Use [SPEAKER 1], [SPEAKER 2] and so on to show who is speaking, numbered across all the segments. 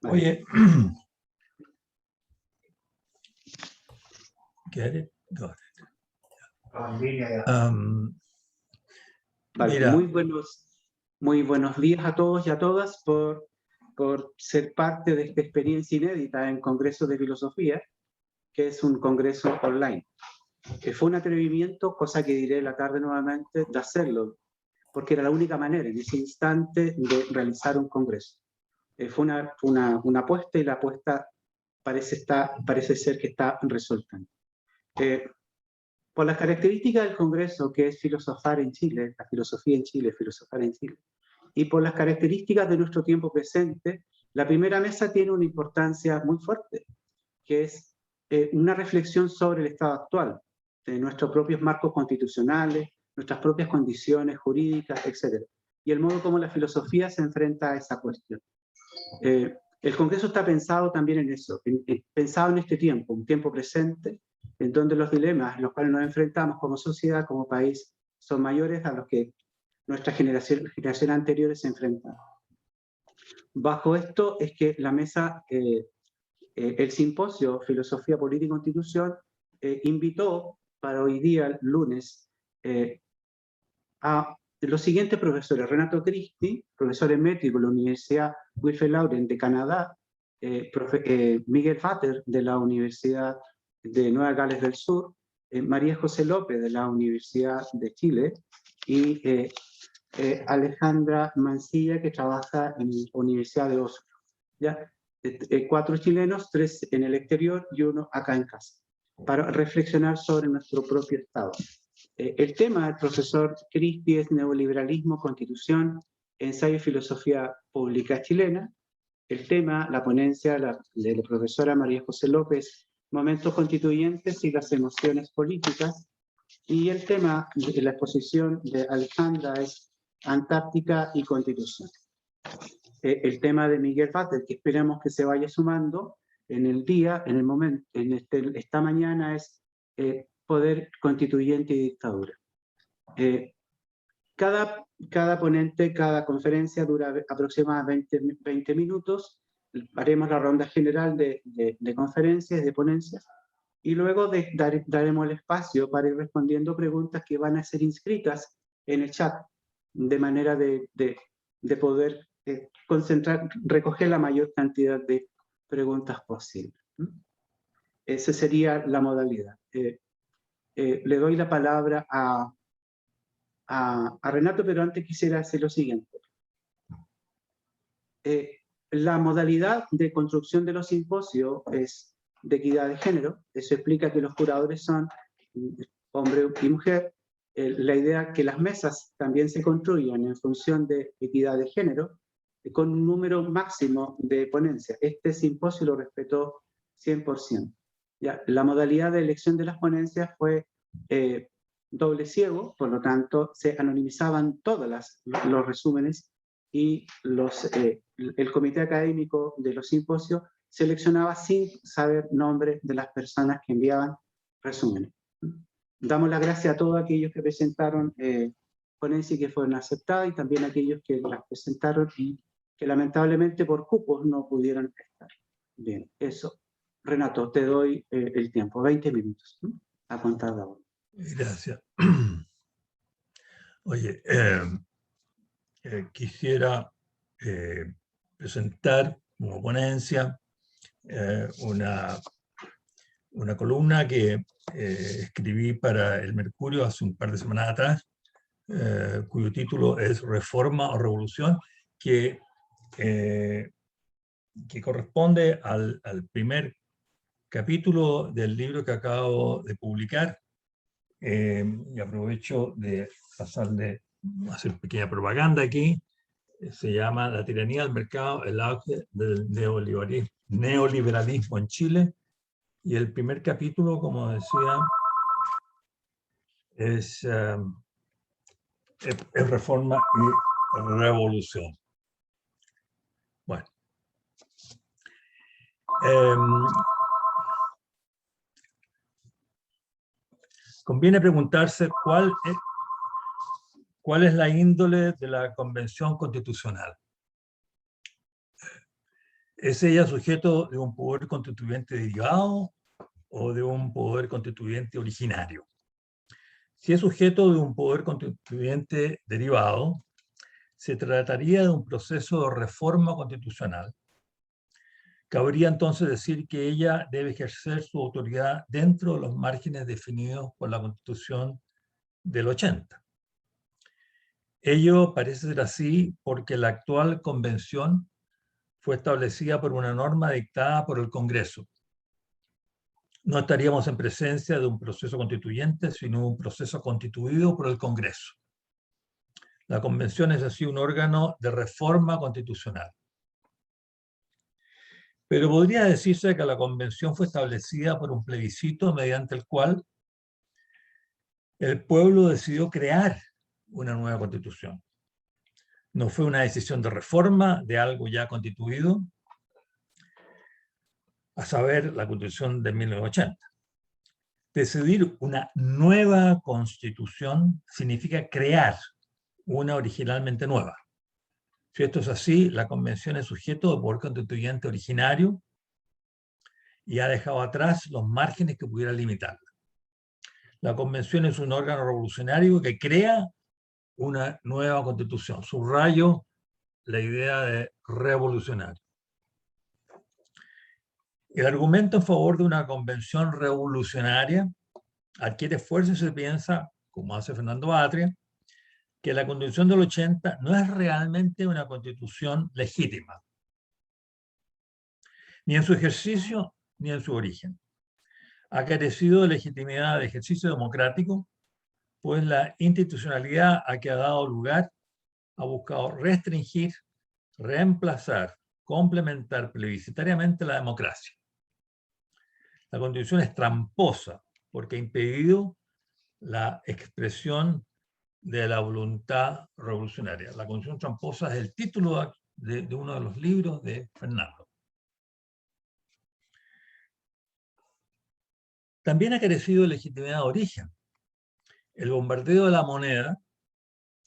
[SPEAKER 1] Oye, get it? Got it.
[SPEAKER 2] Vale,
[SPEAKER 1] Mira,
[SPEAKER 2] muy buenos días a todos y a todas por ser parte de esta experiencia inédita en Congreso de Filosofía, que es un congreso online. Fue un atrevimiento, cosa que diré la tarde nuevamente, de hacerlo, porque era la única manera en ese instante de realizar un congreso. Fue una apuesta y la apuesta parece ser que está resultando. Por las características del Congreso, que es filosofar en Chile, la filosofía en Chile, filosofar en Chile, y por las características de nuestro tiempo presente, la primera mesa tiene una importancia muy fuerte, que es una reflexión sobre el estado actual, de nuestros propios marcos constitucionales, nuestras propias condiciones jurídicas, etc. Y el modo como la filosofía se enfrenta a esa cuestión. El Congreso está pensado también en eso, pensado en este tiempo, un tiempo presente, en donde los dilemas a los cuales nos enfrentamos como sociedad, como país, son mayores a los que nuestras generaciones anteriores se enfrentan. Bajo esto es que la mesa, el simposio Filosofía, Política y Constitución, invitó para hoy día, lunes, a los siguientes profesores: Renato Cristi, profesor emérito de la Universidad Wilfrid Laurier de Canadá, Miguel Vater de la Universidad de Nueva Gales del Sur, María José López de la Universidad de Chile y Alejandra Mancilla, que trabaja en la Universidad de Oslo. ¿Ya? 4 chilenos, 3 en el exterior y 1 acá en casa, para reflexionar sobre nuestro propio estado. El tema del profesor Cristi es Neoliberalismo, Constitución, Ensayo y Filosofía Pública Chilena. El tema, la ponencia de la profesora María José López, Momentos Constituyentes y las Emociones Políticas. Y el tema de la exposición de Alejandra es Antártica y Constitución. El tema de Miguel Vater, que esperamos que se vaya sumando en el día, en el momento, esta mañana, es Poder Constituyente y Dictadura. Cada ponente, cada conferencia dura aproximadamente 20 minutos. Haremos la ronda general de conferencias, de ponencias, y luego daremos el espacio para ir respondiendo preguntas que van a ser inscritas en el chat, de manera de poder recoger la mayor cantidad de preguntas posible. Esa sería la modalidad. Le doy la palabra a Renato, pero antes quisiera hacer lo siguiente. La modalidad de construcción de los simposios es de equidad de género. Eso explica que los curadores son hombre y mujer. La idea es que las mesas también se construyan en función de equidad de género, con un número máximo de ponencias. Este simposio lo respetó 100%. ¿Ya? La modalidad de elección de las ponencias fue doble ciego, por lo tanto se anonimizaban todos los resúmenes, y el comité académico de los simposios seleccionaba sin saber nombres de las personas que enviaban resúmenes. Damos las gracias a todos aquellos que presentaron ponencias que fueron aceptadas, y también a aquellos que las presentaron y que lamentablemente por cupos no pudieron estar. Bien, eso. Renato, te doy el tiempo, 20 minutos, ¿no? A contar de ahora.
[SPEAKER 1] gracias. Oye, quisiera presentar como ponencia una columna que escribí para El Mercurio hace un par de semanas atrás, cuyo título es Reforma o Revolución, que corresponde al primer capítulo del libro que acabo de publicar. Y aprovecho de hacer pequeña propaganda aquí. Se llama La tiranía del mercado, el auge del neoliberalismo en Chile. Y el primer capítulo, como decía, es reforma y revolución. Bueno. Conviene preguntarse cuál es la índole de la Convención Constitucional. ¿Es ella sujeto de un poder constituyente derivado o de un poder constituyente originario? Si es sujeto de un poder constituyente derivado, se trataría de un proceso de reforma constitucional. Cabría entonces decir que ella debe ejercer su autoridad dentro de los márgenes definidos por la Constitución del 80. Ello parece ser así porque la actual convención fue establecida por una norma dictada por el Congreso. No estaríamos en presencia de un proceso constituyente, sino un proceso constituido por el Congreso. La convención es así un órgano de reforma constitucional. Pero podría decirse que la convención fue establecida por un plebiscito mediante el cual el pueblo decidió crear una nueva constitución. No fue una decisión de reforma de algo ya constituido, a saber, la Constitución de 1980. Decidir una nueva constitución significa crear una originalmente nueva. Si esto es así, la convención es sujeto de poder constituyente originario y ha dejado atrás los márgenes que pudieran limitarla. La convención es un órgano revolucionario que crea una nueva constitución. Subrayo la idea de revolucionario. El argumento en favor de una convención revolucionaria adquiere fuerza y se piensa, como hace Fernando Atria, que la Constitución del 80 no es realmente una constitución legítima, ni en su ejercicio ni en su origen. Ha carecido de legitimidad de ejercicio democrático, pues la institucionalidad a que ha dado lugar ha buscado restringir, reemplazar, complementar plebiscitariamente la democracia. La Constitución es tramposa porque ha impedido la expresión de la voluntad revolucionaria. La Constitución tramposa es el título de uno de los libros de Fernando. También ha carecido de legitimidad de origen. El bombardeo de la moneda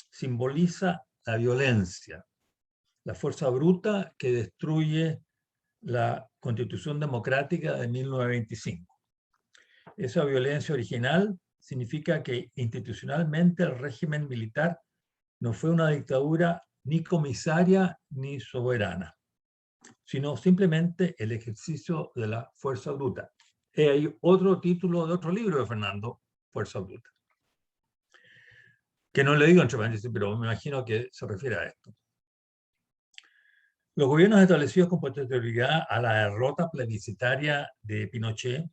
[SPEAKER 1] simboliza la violencia, la fuerza bruta que destruye la Constitución Democrática de 1925. Esa violencia original significa que institucionalmente el régimen militar no fue una dictadura ni comisaria ni soberana, sino simplemente el ejercicio de la fuerza bruta. Hay otro título de otro libro de Fernando, Fuerza Bruta, que no le digo entre paréntesis, pero me imagino que se refiere a esto. Los gobiernos establecidos con posterioridad a la derrota plebiscitaria de Pinochet,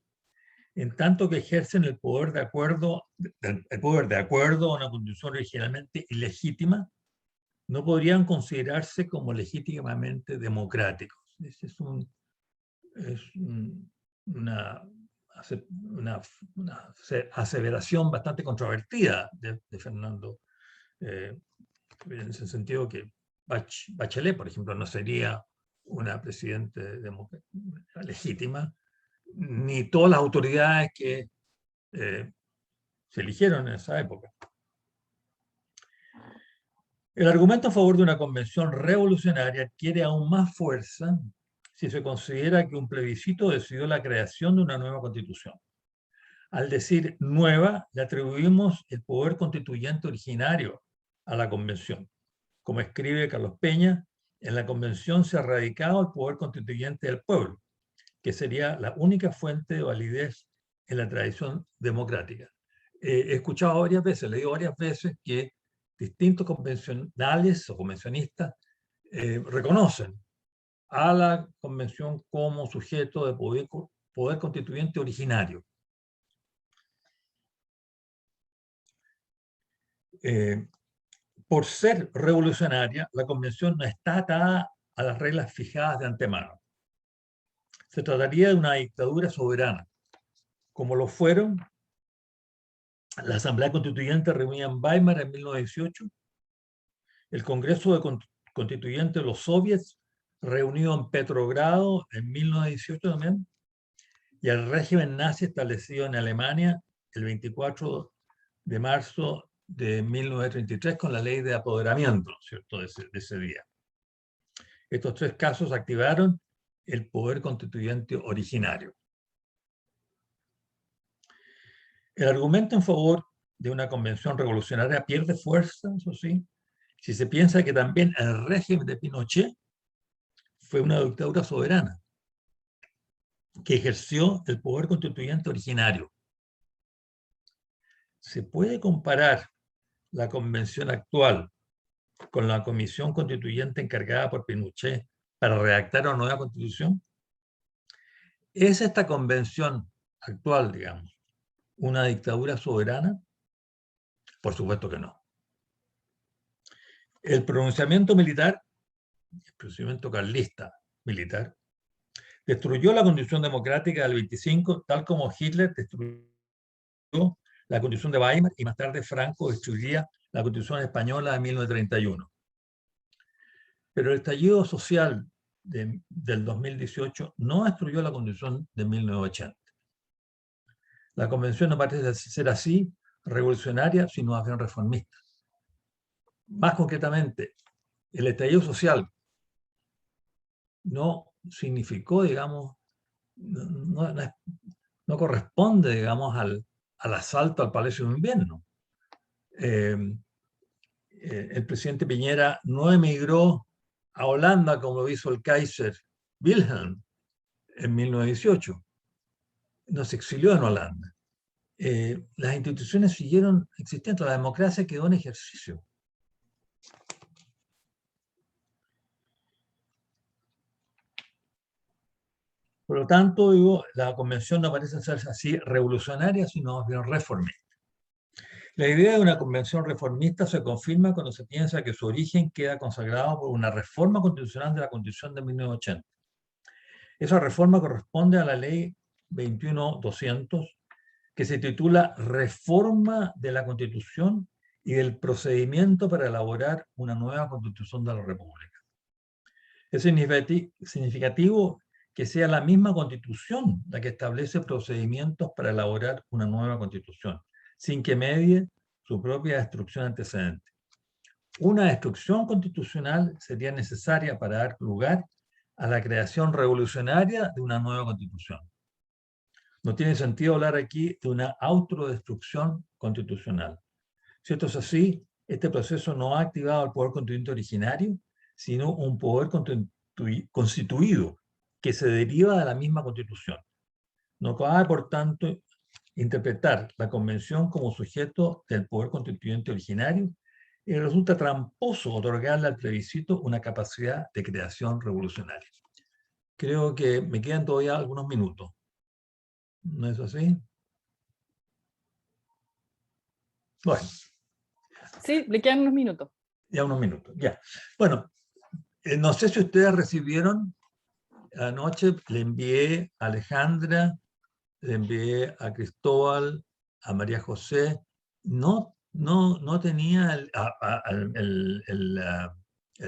[SPEAKER 1] en tanto que ejercen el poder de acuerdo a una constitución originalmente ilegítima, no podrían considerarse como legítimamente democráticos. Esa es una aseveración bastante controvertida de Fernando, en el sentido que Bachelet, por ejemplo, no sería una presidenta legítima, ni todas las autoridades que se eligieron en esa época. El argumento a favor de una convención revolucionaria adquiere aún más fuerza si se considera que un plebiscito decidió la creación de una nueva constitución. Al decir nueva, le atribuimos el poder constituyente originario a la convención. Como escribe Carlos Peña, en la convención se ha radicado el poder constituyente del pueblo, que sería la única fuente de validez en la tradición democrática. He escuchado varias veces, leído varias veces que distintos convencionales o convencionistas reconocen a la convención como sujeto de poder constituyente originario. Por ser revolucionaria, la convención no está atada a las reglas fijadas de antemano. Se trataría de una dictadura soberana, como lo fueron la Asamblea Constituyente reunida en Weimar en 1918, el Congreso de Constituyentes de los Soviets reunido en Petrogrado en 1918 también, y el régimen nazi establecido en Alemania el 24 de marzo de 1933 con la ley de apoderamiento, ¿cierto?, de ese día. Estos tres casos activaron el poder constituyente originario. El argumento en favor de una convención revolucionaria pierde fuerza, eso sí, si se piensa que también el régimen de Pinochet fue una dictadura soberana que ejerció el poder constituyente originario. ¿Se puede comparar la convención actual con la comisión constituyente encargada por Pinochet para redactar una nueva constitución? ¿Es esta convención actual, digamos, una dictadura soberana? Por supuesto que no. El pronunciamiento militar, el pronunciamiento carlista militar, destruyó la Constitución democrática del 25, tal como Hitler destruyó la Constitución de Weimar y más tarde Franco destruiría la Constitución española de 1931. Pero el estallido social del 2018 no destruyó la Constitución de 1980. La Convención no parece ser así revolucionaria, sino más bien reformista. Más concretamente, el estallido social no significó, digamos, no corresponde, digamos, al asalto al Palacio de Invierno. El presidente Piñera no emigró a Holanda como lo hizo el Kaiser Wilhelm en 1918. No se exilió en Holanda. Las instituciones siguieron existiendo, la democracia quedó en ejercicio. Por lo tanto, digo, la convención no parece ser así revolucionaria, sino bien reformista. La idea de una convención reformista se confirma cuando se piensa que su origen queda consagrado por una reforma constitucional de la Constitución de 1980. Esa reforma corresponde a la ley 21.200, que se titula Reforma de la Constitución y del procedimiento para elaborar una nueva Constitución de la República. Es significativo que sea la misma Constitución la que establece procedimientos para elaborar una nueva Constitución, sin que medie su propia destrucción antecedente. Una destrucción constitucional sería necesaria para dar lugar a la creación revolucionaria de una nueva Constitución. No tiene sentido hablar aquí de una autodestrucción constitucional. Si esto es así, este proceso no ha activado el poder constituyente originario, sino un poder constituido que se deriva de la misma Constitución. No cabe, por tanto, interpretar la Convención como sujeto del poder constituyente originario y resulta tramposo otorgarle al plebiscito una capacidad de creación revolucionaria. Creo que me quedan todavía algunos minutos. ¿No es así? Bueno.
[SPEAKER 3] Sí, le quedan unos minutos.
[SPEAKER 1] Ya unos minutos, ya. Bueno, no sé si ustedes recibieron, anoche le envié a Alejandra, le envié a Cristóbal, a María José, no tenía el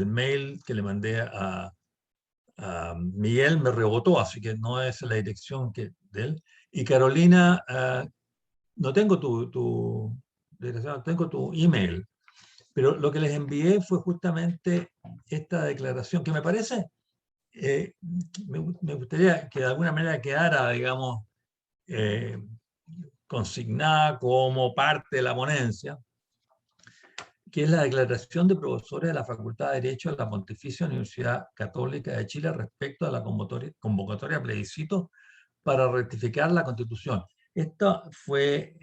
[SPEAKER 1] mail que le mandé a Miguel, me rebotó, así que no es la dirección de él. Y Carolina, no tengo tu dirección, tengo tu email, pero lo que les envié fue justamente esta declaración, que me parece, me gustaría que de alguna manera quedara, digamos, consignada como parte de la ponencia, que es la declaración de profesores de la Facultad de Derecho de la Pontificia Universidad Católica de Chile respecto a la convocatoria a plebiscito para rectificar la Constitución. Esta fue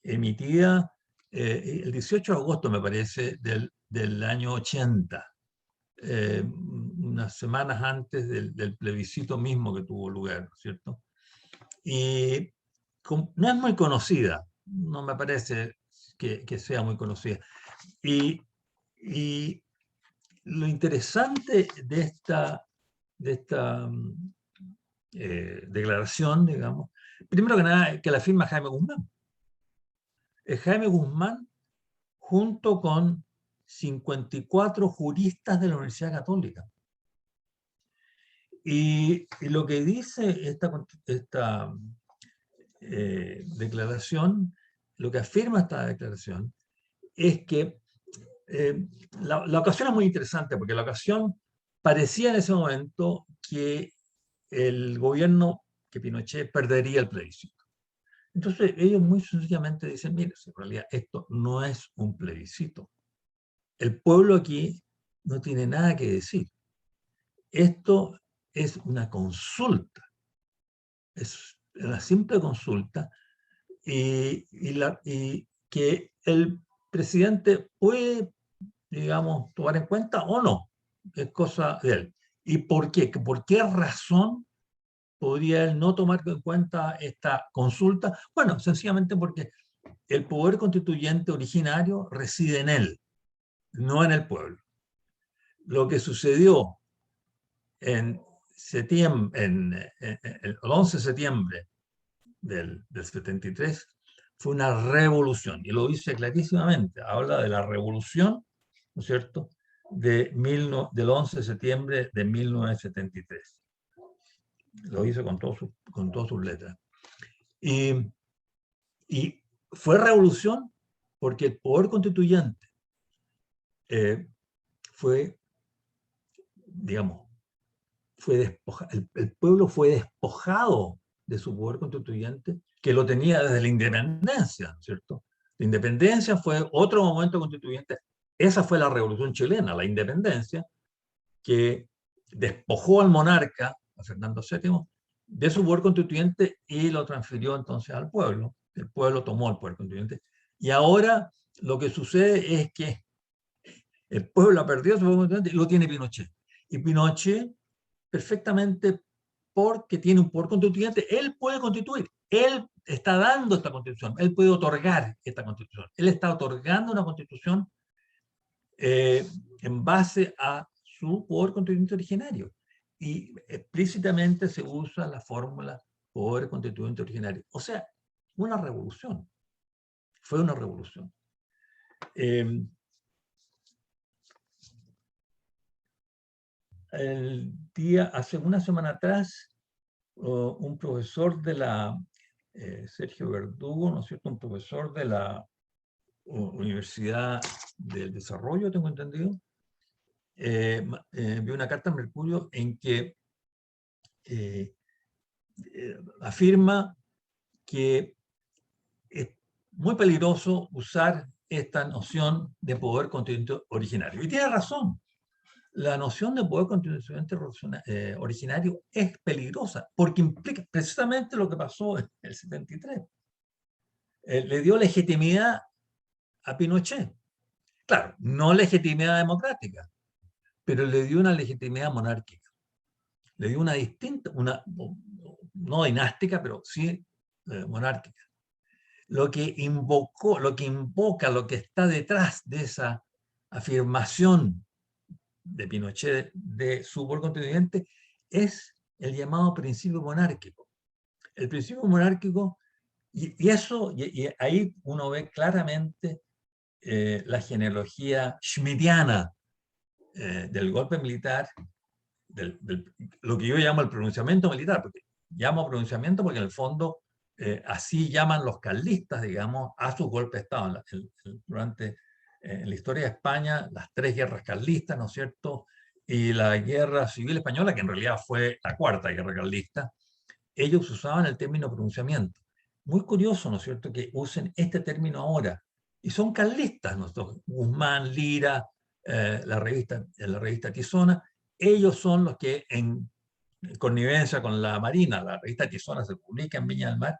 [SPEAKER 1] emitida el 18 de agosto, me parece, del año 80, unas semanas antes del plebiscito mismo que tuvo lugar, ¿cierto? Y no es muy conocida, no me parece que sea muy conocida. Y lo interesante de esta declaración, digamos, primero que nada, que la firma Jaime Guzmán. Es Jaime Guzmán junto con 54 juristas de la Universidad Católica. Y lo que dice esta declaración, lo que afirma esta declaración, es que la ocasión es muy interesante, porque la ocasión parecía en ese momento que el gobierno que Pinochet perdería el plebiscito. Entonces ellos muy sencillamente dicen, mire, en realidad esto no es un plebiscito. El pueblo aquí no tiene nada que decir. Esto es una consulta. Es una simple consulta y que el presidente puede, digamos, tomar en cuenta o no. Es cosa de él. ¿Y por qué? ¿Por qué razón podría él no tomar en cuenta esta consulta? Bueno, sencillamente porque el poder constituyente originario reside en él, no en el pueblo. Lo que sucedió en septiembre, el 11 de septiembre del 73 fue una revolución, y lo dice clarísimamente, habla de la revolución, ¿no es cierto?, del 11 de septiembre de 1973. Lo hizo con todas sus letras. Y fue revolución porque el poder constituyente fue, digamos, el pueblo fue despojado de su poder constituyente, que lo tenía desde la independencia, ¿cierto? La independencia fue otro momento constituyente. Esa fue la revolución chilena, la independencia, que despojó al monarca, a Fernando VII, de su poder constituyente y lo transfirió entonces al pueblo. El pueblo tomó el poder constituyente. Y ahora lo que sucede es que el pueblo ha perdido su poder constituyente y lo tiene Pinochet. Y Pinochet, perfectamente, porque tiene un poder constituyente, él puede constituir. Él está dando esta constitución. Él puede otorgar esta constitución. Él está otorgando una constitución en base a su poder constituyente originario. Y explícitamente se usa la fórmula poder constituyente originario. O sea, una revolución. Fue una revolución. Hace una semana atrás, un profesor de la, Sergio Verdugo, ¿no es cierto?, un profesor de la Universidad del Desarrollo, tengo entendido, envió una carta a Mercurio en que afirma que es muy peligroso usar esta noción de poder constituyente originario. Y tiene razón. La noción de poder constituyente originario es peligrosa porque implica precisamente lo que pasó en el 73. Le dio legitimidad a Pinochet. Claro, no legitimidad democrática, pero le dio una legitimidad monárquica. Le dio una distinta, no dinástica, pero sí monárquica. Lo que invoca, lo que está detrás de esa afirmación de Pinochet de su poder constituyente es el llamado principio monárquico. El principio monárquico, y ahí uno ve claramente la genealogía schmittiana del golpe militar, lo que yo llamo el pronunciamiento militar, porque llamo pronunciamiento porque en el fondo así llaman los carlistas, digamos, a sus golpes de Estado. Durante en la historia de España, las 3 guerras carlistas, ¿no es cierto?, y la guerra civil española, que en realidad fue la 4ª guerra carlista, ellos usaban el término pronunciamiento. Muy curioso, ¿no es cierto?, que usen este término ahora. Y son carlistas, ¿no? Guzmán, Lira, la revista Tizona, ellos son los que en connivencia con la Marina, la revista Tizona se publica en Viña del Mar,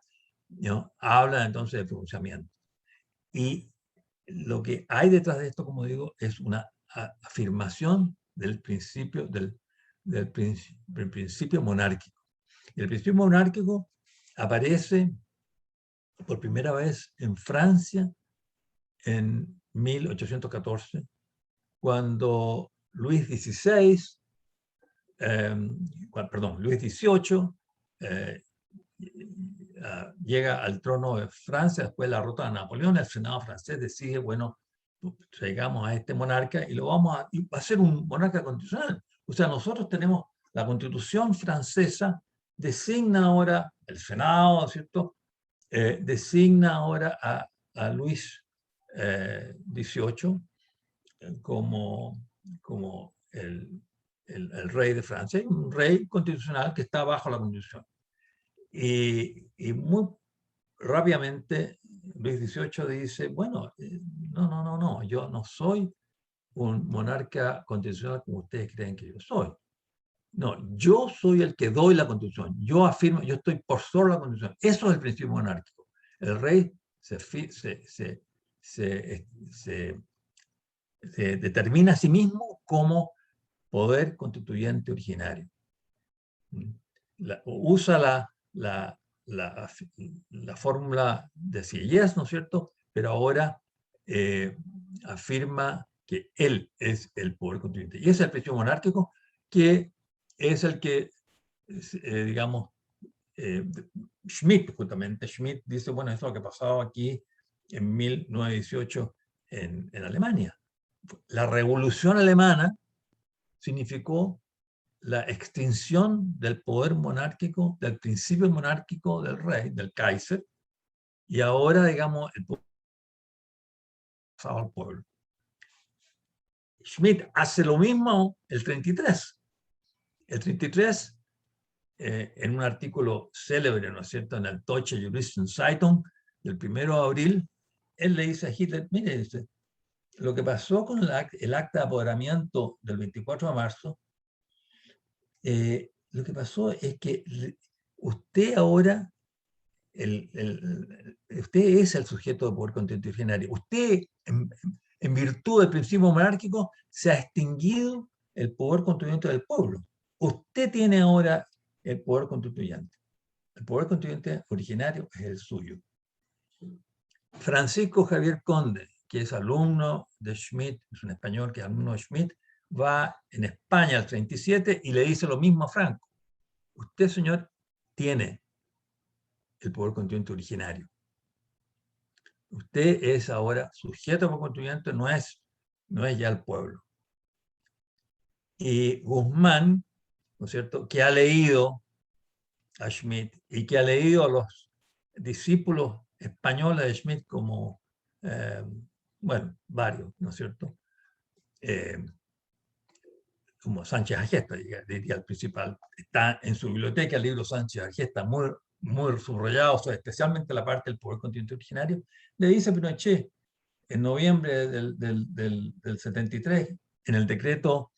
[SPEAKER 1] ¿no?, hablan entonces de pronunciamiento. Y lo que hay detrás de esto, como digo, es una afirmación del principio, del principio monárquico. Y el principio monárquico aparece por primera vez en Francia en 1814, cuando Luis XVIII, Luis XVIII llega al trono de Francia después de la derrota de Napoleón. El Senado francés decide, bueno, traigamos a este monarca y lo vamos a hacer un monarca constitucional. O sea, nosotros tenemos la Constitución francesa, designa ahora el Senado, ¿cierto? Designa ahora a Luis XVIII como el el rey de Francia, un rey constitucional que está bajo la Constitución. Y muy rápidamente Luis XVIII dice, bueno, no, yo no soy un monarca constitucional como ustedes creen que yo soy. No, yo soy el que doy la Constitución. Yo afirmo, yo estoy por sobre la Constitución. Eso es el principio monárquico. El rey se determina a sí mismo como poder constituyente originario. Usa la fórmula de Sieyès, ¿no es cierto? Pero ahora afirma que él es el poder constituyente. Y ese es el principio monárquico, que es el que, digamos, Schmitt, justamente, Schmitt dice, bueno, eso es lo que pasaba aquí en 1918 en Alemania. La revolución alemana significó la extinción del poder monárquico, del principio monárquico del rey, del Kaiser, y ahora, digamos, el poder pasado al pueblo. Schmitt hace lo mismo el 33. El 33, en un artículo célebre, ¿no es cierto?, en el Deutsche Juristenzeitung del 1 de abril, él le dice a Hitler, mire, dice, lo que pasó con el acta de apoderamiento del 24 de marzo, lo que pasó es que usted ahora, usted es el sujeto de poder constitucional. Usted, en virtud del principio monárquico, se ha extinguido el poder constituyente del pueblo. Usted tiene ahora el poder constituyente. El poder constituyente originario es el suyo. Francisco Javier Conde, que es alumno de Schmitt, es un español que es alumno de Schmitt, va en España al 37 y le dice lo mismo a Franco. Usted, señor, tiene el poder constituyente originario. Usted es ahora sujeto por constituyente, no es ya el pueblo. Y Guzmán, ¿no es cierto?, que ha leído a Schmitt y que ha leído a los discípulos españoles de Schmitt como, bueno, varios, ¿no es cierto?, como Sánchez Agesta, diría el principal. Está en su biblioteca el libro Sánchez Agesta, muy subrayado, especialmente la parte del poder constituyente originario. Le dice Pinochet, en noviembre del 73, en el decreto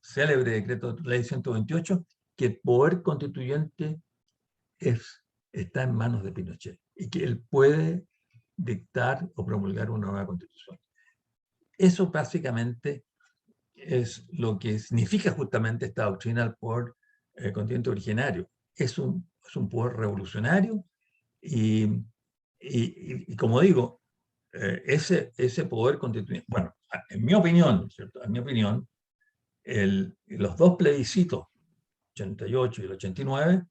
[SPEAKER 1] célebre decreto ley 128, que el poder constituyente está en manos de Pinochet y que él puede dictar o promulgar una nueva constitución. Eso básicamente es lo que significa justamente esta doctrina del poder constituyente originario. Es un poder revolucionario y como digo, ese poder constituyente, bueno, en mi opinión, ¿cierto?, en mi opinión, los dos plebiscitos, 88 y el 89,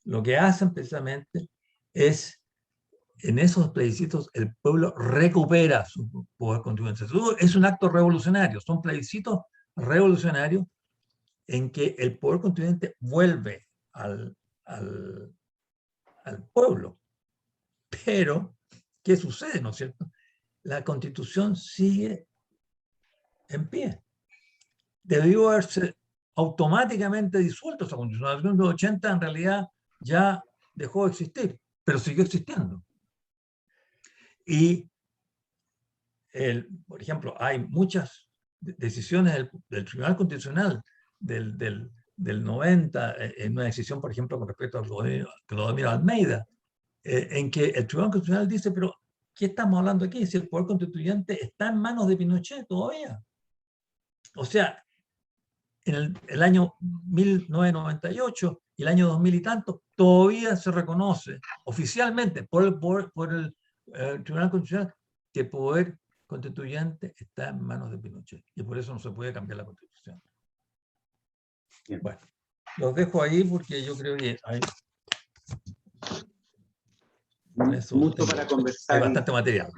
[SPEAKER 1] lo que hacen precisamente es, en esos plebiscitos, el pueblo recupera su poder constituyente. Es un acto revolucionario, son plebiscitos revolucionarios en que el poder constituyente vuelve al pueblo. Pero, ¿qué sucede, no es cierto? La Constitución sigue en pie. Debió haberse automáticamente disuelto esa Constitución. La Constitución de 80 en realidad ya dejó de existir, pero siguió existiendo. Y, por ejemplo, hay muchas decisiones del Tribunal Constitucional del 90, en una decisión, por ejemplo, con respecto a Clodomiro Almeida, en que el Tribunal Constitucional dice, pero ¿qué estamos hablando aquí? Si el poder constituyente está en manos de Pinochet todavía. O sea, en el año 1998 y el año 2000 y tanto, todavía se reconoce oficialmente por el Tribunal Constitucional que el poder constituyente está en manos de Pinochet. Y por eso no se puede cambiar la Constitución.
[SPEAKER 2] Bien.
[SPEAKER 1] Bueno, los dejo ahí porque yo creo que hay
[SPEAKER 2] mucho para conversar.
[SPEAKER 1] Hay bastante material.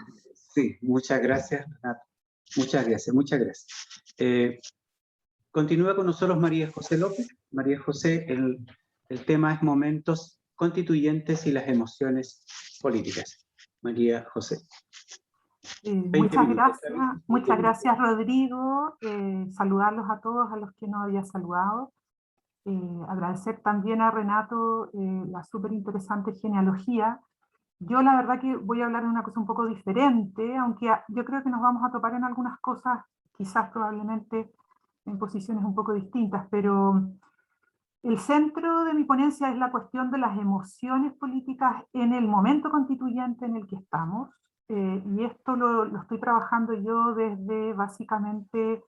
[SPEAKER 2] Sí, muchas gracias, Renato. Muchas gracias. Continúa con nosotros María José López. María José, el tema es momentos constituyentes y las emociones políticas. María José. 20 minutos.
[SPEAKER 4] Muchas gracias, Rodrigo. Saludarlos a todos, a los que no había saludado. Agradecer también a Renato la súper interesante genealogía. Yo la verdad que voy a hablar de una cosa un poco diferente, aunque yo creo que nos vamos a topar en algunas cosas, quizás probablemente en posiciones un poco distintas, pero el centro de mi ponencia es la cuestión de las emociones políticas en el momento constituyente en el que estamos, y esto lo estoy trabajando yo desde básicamente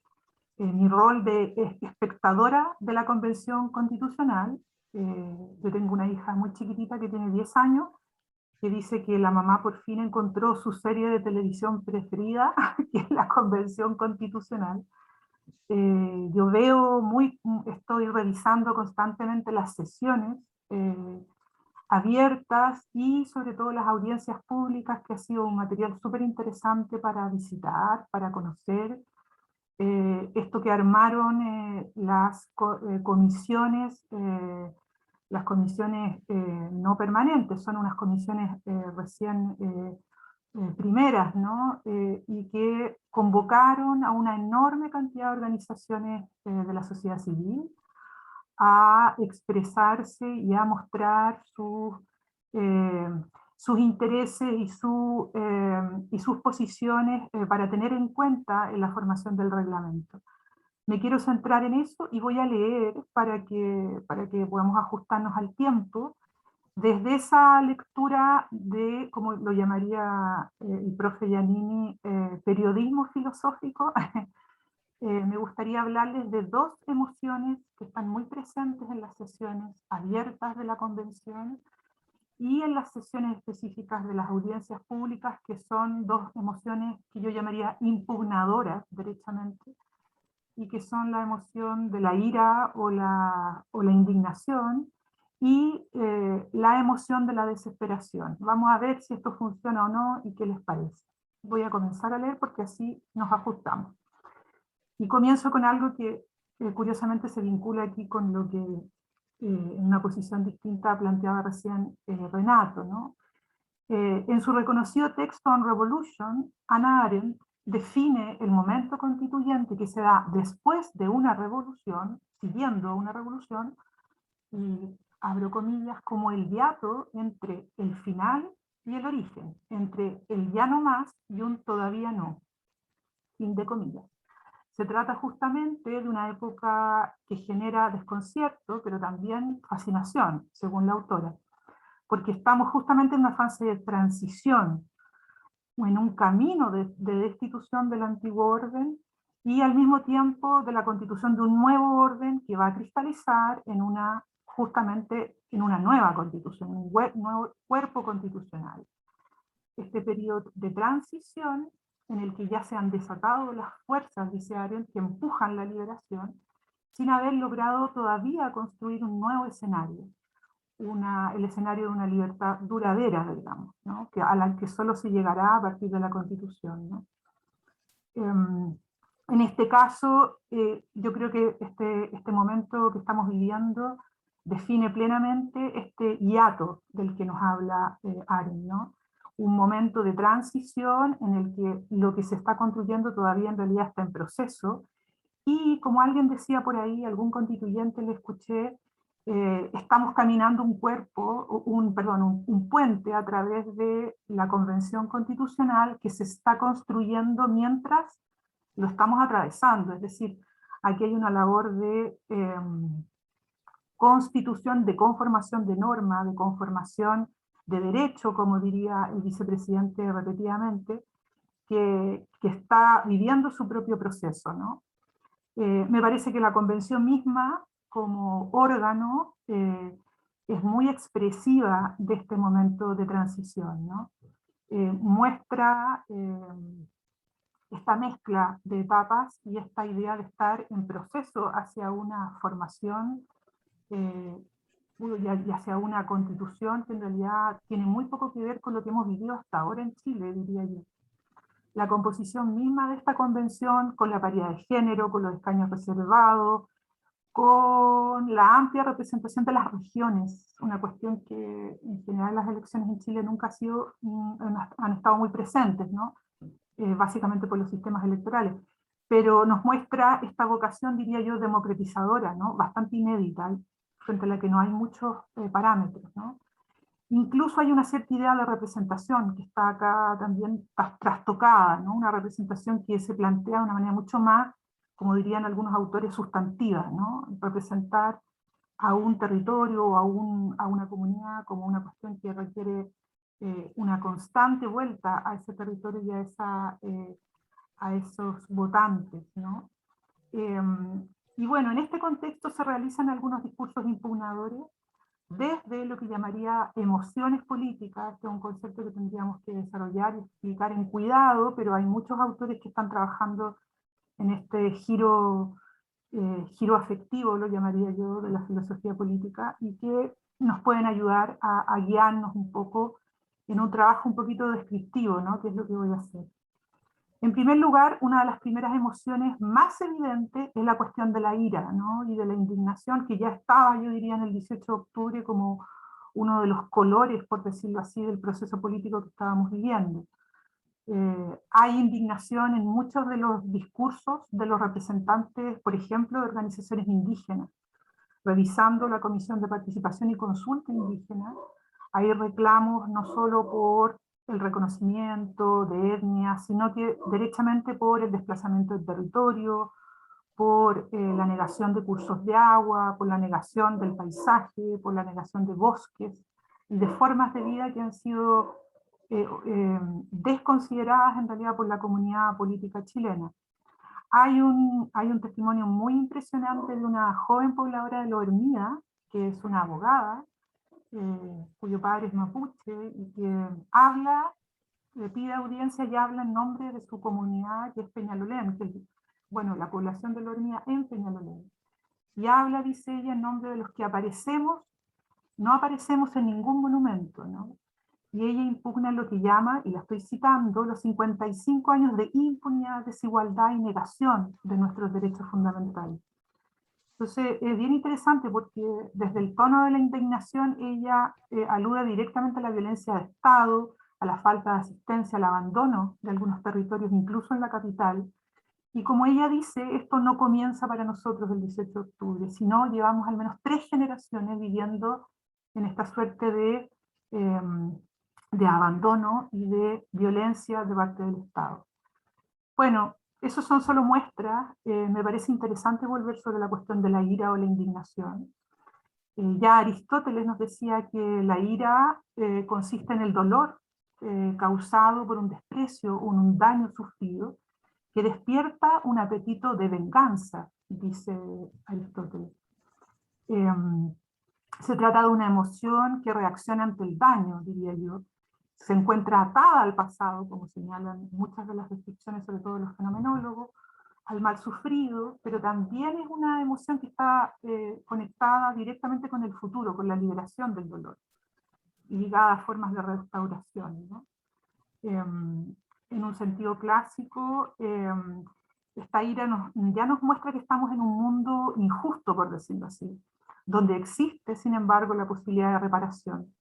[SPEAKER 4] mi rol de espectadora de la Convención Constitucional. Yo tengo una hija muy chiquitita que tiene 10 años, que dice que la mamá por fin encontró su serie de televisión preferida, que es la Convención Constitucional. Yo estoy revisando constantemente las sesiones abiertas y sobre todo las audiencias públicas, que ha sido un material súper interesante para visitar, para conocer. Esto que armaron las comisiones no permanentes, son unas comisiones recién primeras, ¿no? Y que convocaron a una enorme cantidad de organizaciones de la sociedad civil a expresarse y a mostrar sus intereses y sus posiciones para tener en cuenta en la formación del reglamento. Me quiero centrar en eso y voy a leer para que podamos ajustarnos al tiempo. Desde esa lectura de, como lo llamaría el profe Giannini, periodismo filosófico, me gustaría hablarles de dos emociones que están muy presentes en las sesiones abiertas de la convención y en las sesiones específicas de las audiencias públicas, que son dos emociones que yo llamaría impugnadoras derechamente, y que son la emoción de la ira o la indignación, y la emoción de la desesperación. Vamos a ver si esto funciona o no y qué les parece. Voy a comenzar a leer porque así nos ajustamos. Y comienzo con algo que curiosamente se vincula aquí con lo que en una posición distinta planteaba recién Renato, ¿no? En su reconocido texto On Revolution, Hannah Arendt define el momento constituyente que se da después de una revolución, siguiendo una revolución, y abro comillas, como el hiato entre el final y el origen, entre el ya no más y un todavía no, fin de comillas. Se trata justamente de una época que genera desconcierto, pero también fascinación, según la autora, porque estamos justamente en una fase de transición, o en un camino de destitución del antiguo orden, y al mismo tiempo de la constitución de un nuevo orden que va a cristalizar justamente en una nueva constitución, un nuevo cuerpo constitucional. Este periodo de transición en el que ya se han desatado las fuerzas, dice Arendt, que empujan la liberación, sin haber logrado todavía construir un nuevo escenario, el escenario de una libertad duradera, digamos, ¿no? A la que solo se llegará a partir de la Constitución, ¿no? En este caso, yo creo que este momento que estamos viviendo define plenamente este hiato del que nos habla Arendt, ¿no? Un momento de transición en el que lo que se está construyendo todavía en realidad está en proceso, y como alguien decía por ahí, algún constituyente le escuché, estamos caminando un puente a través de la Convención Constitucional que se está construyendo mientras lo estamos atravesando. Es decir, aquí hay una labor de constitución, de conformación de norma, de conformación de derecho, como diría el vicepresidente repetidamente, que está viviendo su propio proceso, ¿no? Me parece que la convención misma, como órgano, es muy expresiva de este momento de transición, ¿no? Muestra esta mezcla de etapas y esta idea de estar en proceso hacia una formación y hacia una constitución que en realidad tiene muy poco que ver con lo que hemos vivido hasta ahora en Chile, diría yo. La composición misma de esta convención, con la paridad de género, con los escaños reservados, con la amplia representación de las regiones, una cuestión que en general las elecciones en Chile nunca han estado muy presentes, ¿no? básicamente por los sistemas electorales. Pero nos muestra esta vocación, diría yo, democratizadora, ¿no? Bastante inédita, frente a la que no hay muchos parámetros, ¿no? Incluso hay una cierta idea de representación que está acá también trastocada, ¿no? Una representación que se plantea de una manera mucho más, como dirían algunos autores, sustantiva, ¿no? Representar a un territorio o a una comunidad como una cuestión que requiere una constante vuelta a ese territorio y a esos votantes, ¿no? Y bueno, en este contexto se realizan algunos discursos impugnadores desde lo que llamaría emociones políticas, que es un concepto que tendríamos que desarrollar y explicar en cuidado, pero hay muchos autores que están trabajando en este giro afectivo, lo llamaría yo, de la filosofía política, y que nos pueden ayudar a guiarnos un poco en un trabajo un poquito descriptivo, ¿no? Que es lo que voy a hacer. En primer lugar, una de las primeras emociones más evidentes es la cuestión de la ira, ¿no? Y de la indignación, que ya estaba, yo diría, en el 18 de octubre como uno de los colores, por decirlo así, del proceso político que estábamos viviendo. Hay indignación en muchos de los discursos de los representantes, por ejemplo, de organizaciones indígenas. Revisando la Comisión de Participación y Consulta Indígena, hay reclamos no solo por el reconocimiento de etnias, sino que derechamente por el desplazamiento del territorio, por la negación de cursos de agua, por la negación del paisaje, por la negación de bosques y de formas de vida que han sido desconsideradas en realidad por la comunidad política chilena. Hay un testimonio muy impresionante de una joven pobladora de Loermida, que es una abogada, cuyo padre es mapuche, y que habla, le pide audiencia y habla en nombre de su comunidad, que es Peñalolén, que es, bueno, la población de Loermida en Peñalolén. Y habla, dice ella, en nombre de los que no aparecemos en ningún monumento, ¿no? Y ella impugna lo que llama, y la estoy citando, los 55 años de impunidad, desigualdad y negación de nuestros derechos fundamentales. Entonces, es bien interesante porque desde el tono de la indignación ella alude directamente a la violencia de Estado, a la falta de asistencia, al abandono de algunos territorios, incluso en la capital. Y como ella dice, esto no comienza para nosotros el 18 de octubre, sino llevamos al menos 3 generaciones viviendo en esta suerte de abandono y de violencia de parte del Estado. Bueno, eso son solo muestras. Me parece interesante volver sobre la cuestión de la ira o la indignación. Ya Aristóteles nos decía que la ira consiste en el dolor causado por un desprecio o un daño sufrido, que despierta un apetito de venganza, dice Aristóteles. Se trata de una emoción que reacciona ante el daño, diría yo. Se encuentra atada al pasado, como señalan muchas de las descripciones, sobre todo los fenomenólogos, al mal sufrido, pero también es una emoción que está conectada directamente con el futuro, con la liberación del dolor, y ligada a formas de restauración, ¿no? En un sentido clásico, esta ira ya nos muestra que estamos en un mundo injusto, por decirlo así, donde existe, sin embargo, la posibilidad de reparación.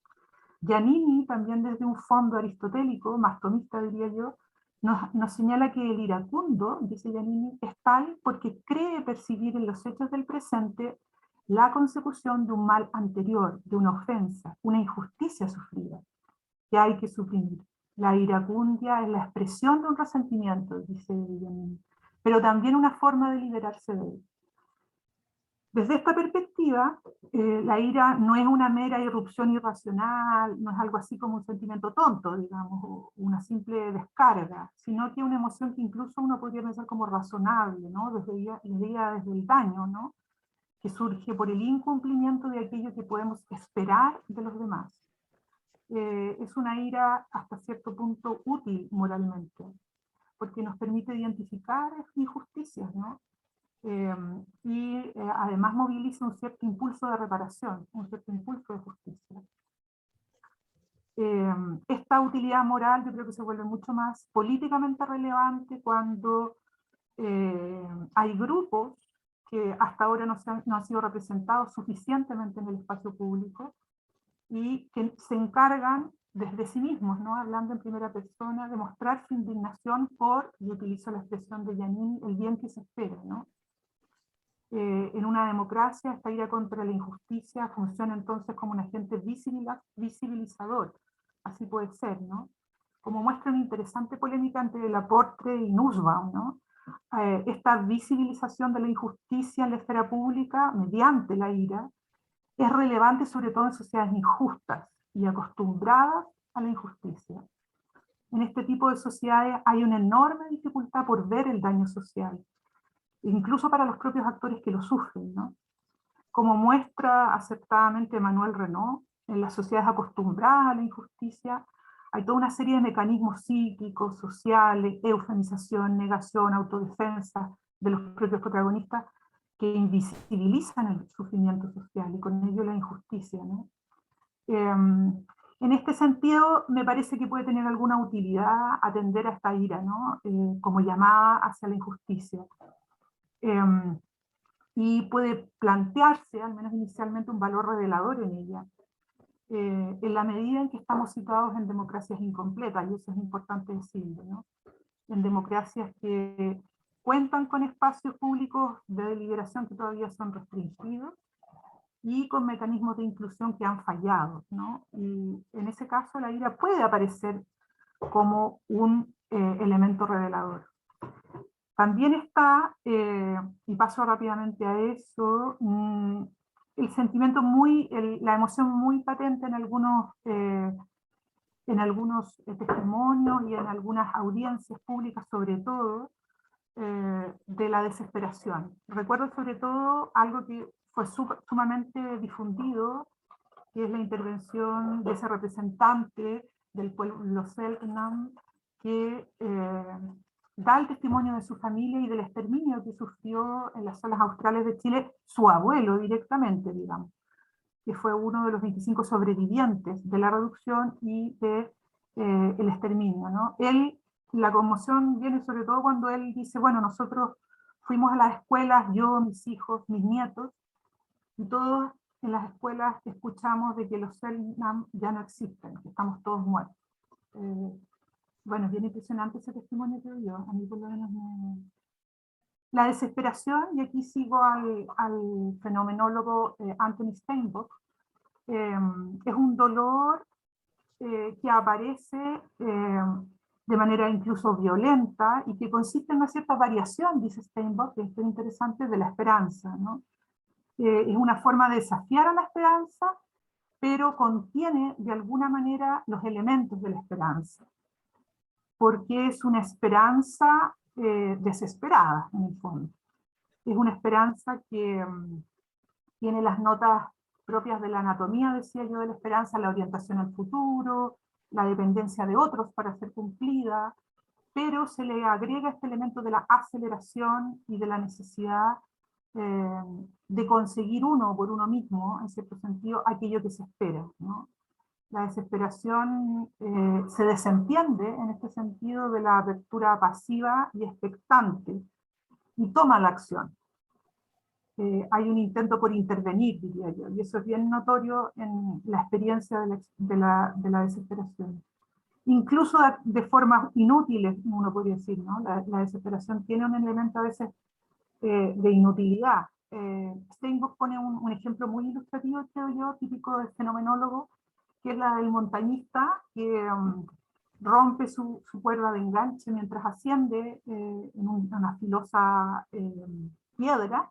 [SPEAKER 4] Giannini, también desde un fondo aristotélico, más tomista diría yo, nos señala que el iracundo, dice Giannini, es tal porque cree percibir en los hechos del presente la consecución de un mal anterior, de una ofensa, una injusticia sufrida, que hay que suprimir. La iracundia es la expresión de un resentimiento, dice Giannini, pero también una forma de liberarse de él. Desde esta perspectiva, la ira no es una mera irrupción irracional, no es algo así como un sentimiento tonto, digamos, o una simple descarga, sino que es una emoción que incluso uno podría pensar como razonable, ¿no? Desde el daño, ¿no? Que surge por el incumplimiento de aquello que podemos esperar de los demás. Es una ira hasta cierto punto útil moralmente, porque nos permite identificar injusticias, ¿no? Además moviliza un cierto impulso de reparación, un cierto impulso de justicia. Esta utilidad moral yo creo que se vuelve mucho más políticamente relevante cuando hay grupos que hasta ahora no han sido representados suficientemente en el espacio público y que se encargan desde sí mismos, ¿no? Hablando en primera persona, demostrar su indignación por, y utilizo la expresión de Giannini, el bien que se espera, ¿no? En una democracia, esta ira contra la injusticia funciona entonces como un agente visibilizador, así puede ser, ¿no? Como muestra una interesante polémica entre Laporte y Nussbaum, ¿no? Esta visibilización de la injusticia en la esfera pública mediante la ira es relevante sobre todo en sociedades injustas y acostumbradas a la injusticia. En este tipo de sociedades hay una enorme dificultad por ver el daño social, incluso para los propios actores que lo sufren, ¿no? Como muestra acertadamente Emmanuel Renaud, en las sociedades acostumbradas a la injusticia hay toda una serie de mecanismos psíquicos, sociales, eufemización, negación, autodefensa de los propios protagonistas que invisibilizan el sufrimiento social y con ello la injusticia, ¿no? En este sentido, me parece que puede tener alguna utilidad atender a esta ira, ¿no? Como llamada hacia la injusticia. Y puede plantearse, al menos inicialmente, un valor revelador en ella, en la medida en que estamos situados en democracias incompletas, y eso es importante decirlo, ¿no? En democracias que cuentan con espacios públicos de deliberación que todavía son restringidos, y con mecanismos de inclusión que han fallado, ¿no? Y en ese caso la ira puede aparecer como un elemento revelador. También está, y paso rápidamente a eso, el sentimiento la emoción muy patente en algunos testimonios y en algunas audiencias públicas sobre todo, de la desesperación. Recuerdo sobre todo algo que fue sumamente difundido, que es la intervención de ese representante del pueblo Selknam, que da el testimonio de su familia y del exterminio que sufrió en las zonas australes de Chile, su abuelo directamente, digamos, que fue uno de los 25 sobrevivientes de la reducción y de el exterminio, ¿no? La conmoción viene sobre todo cuando él dice, bueno, nosotros fuimos a las escuelas, yo, mis hijos, mis nietos, y todos en las escuelas escuchamos de que los Selknam ya no existen, que estamos todos muertos. Bueno, es bien impresionante ese testimonio que dio, a mí por lo menos La desesperación, y aquí sigo al fenomenólogo Anthony Steinbock, es un dolor que aparece de manera incluso violenta y que consiste en una cierta variación, dice Steinbock, que es muy interesante, de la esperanza, ¿no? Es una forma de desafiar a la esperanza, pero contiene de alguna manera los elementos de la esperanza, porque es una esperanza desesperada, en el fondo. Es una esperanza que tiene las notas propias de la anatomía, decía yo, de la esperanza, la orientación al futuro, la dependencia de otros para ser cumplida, pero se le agrega este elemento de la aceleración y de la necesidad de conseguir uno por uno mismo, en cierto sentido, aquello que se espera, ¿no? La desesperación se desentiende en este sentido de la apertura pasiva y expectante, y toma la acción. Hay un intento por intervenir, diría yo, y eso es bien notorio en la experiencia de la desesperación. Incluso de formas inútiles, uno podría decir, ¿no? La desesperación tiene un elemento a veces de inutilidad. Steinbock pone un ejemplo muy ilustrativo, creo yo, típico del fenomenólogo, que es la del montañista que rompe su cuerda de enganche mientras asciende en una filosa piedra,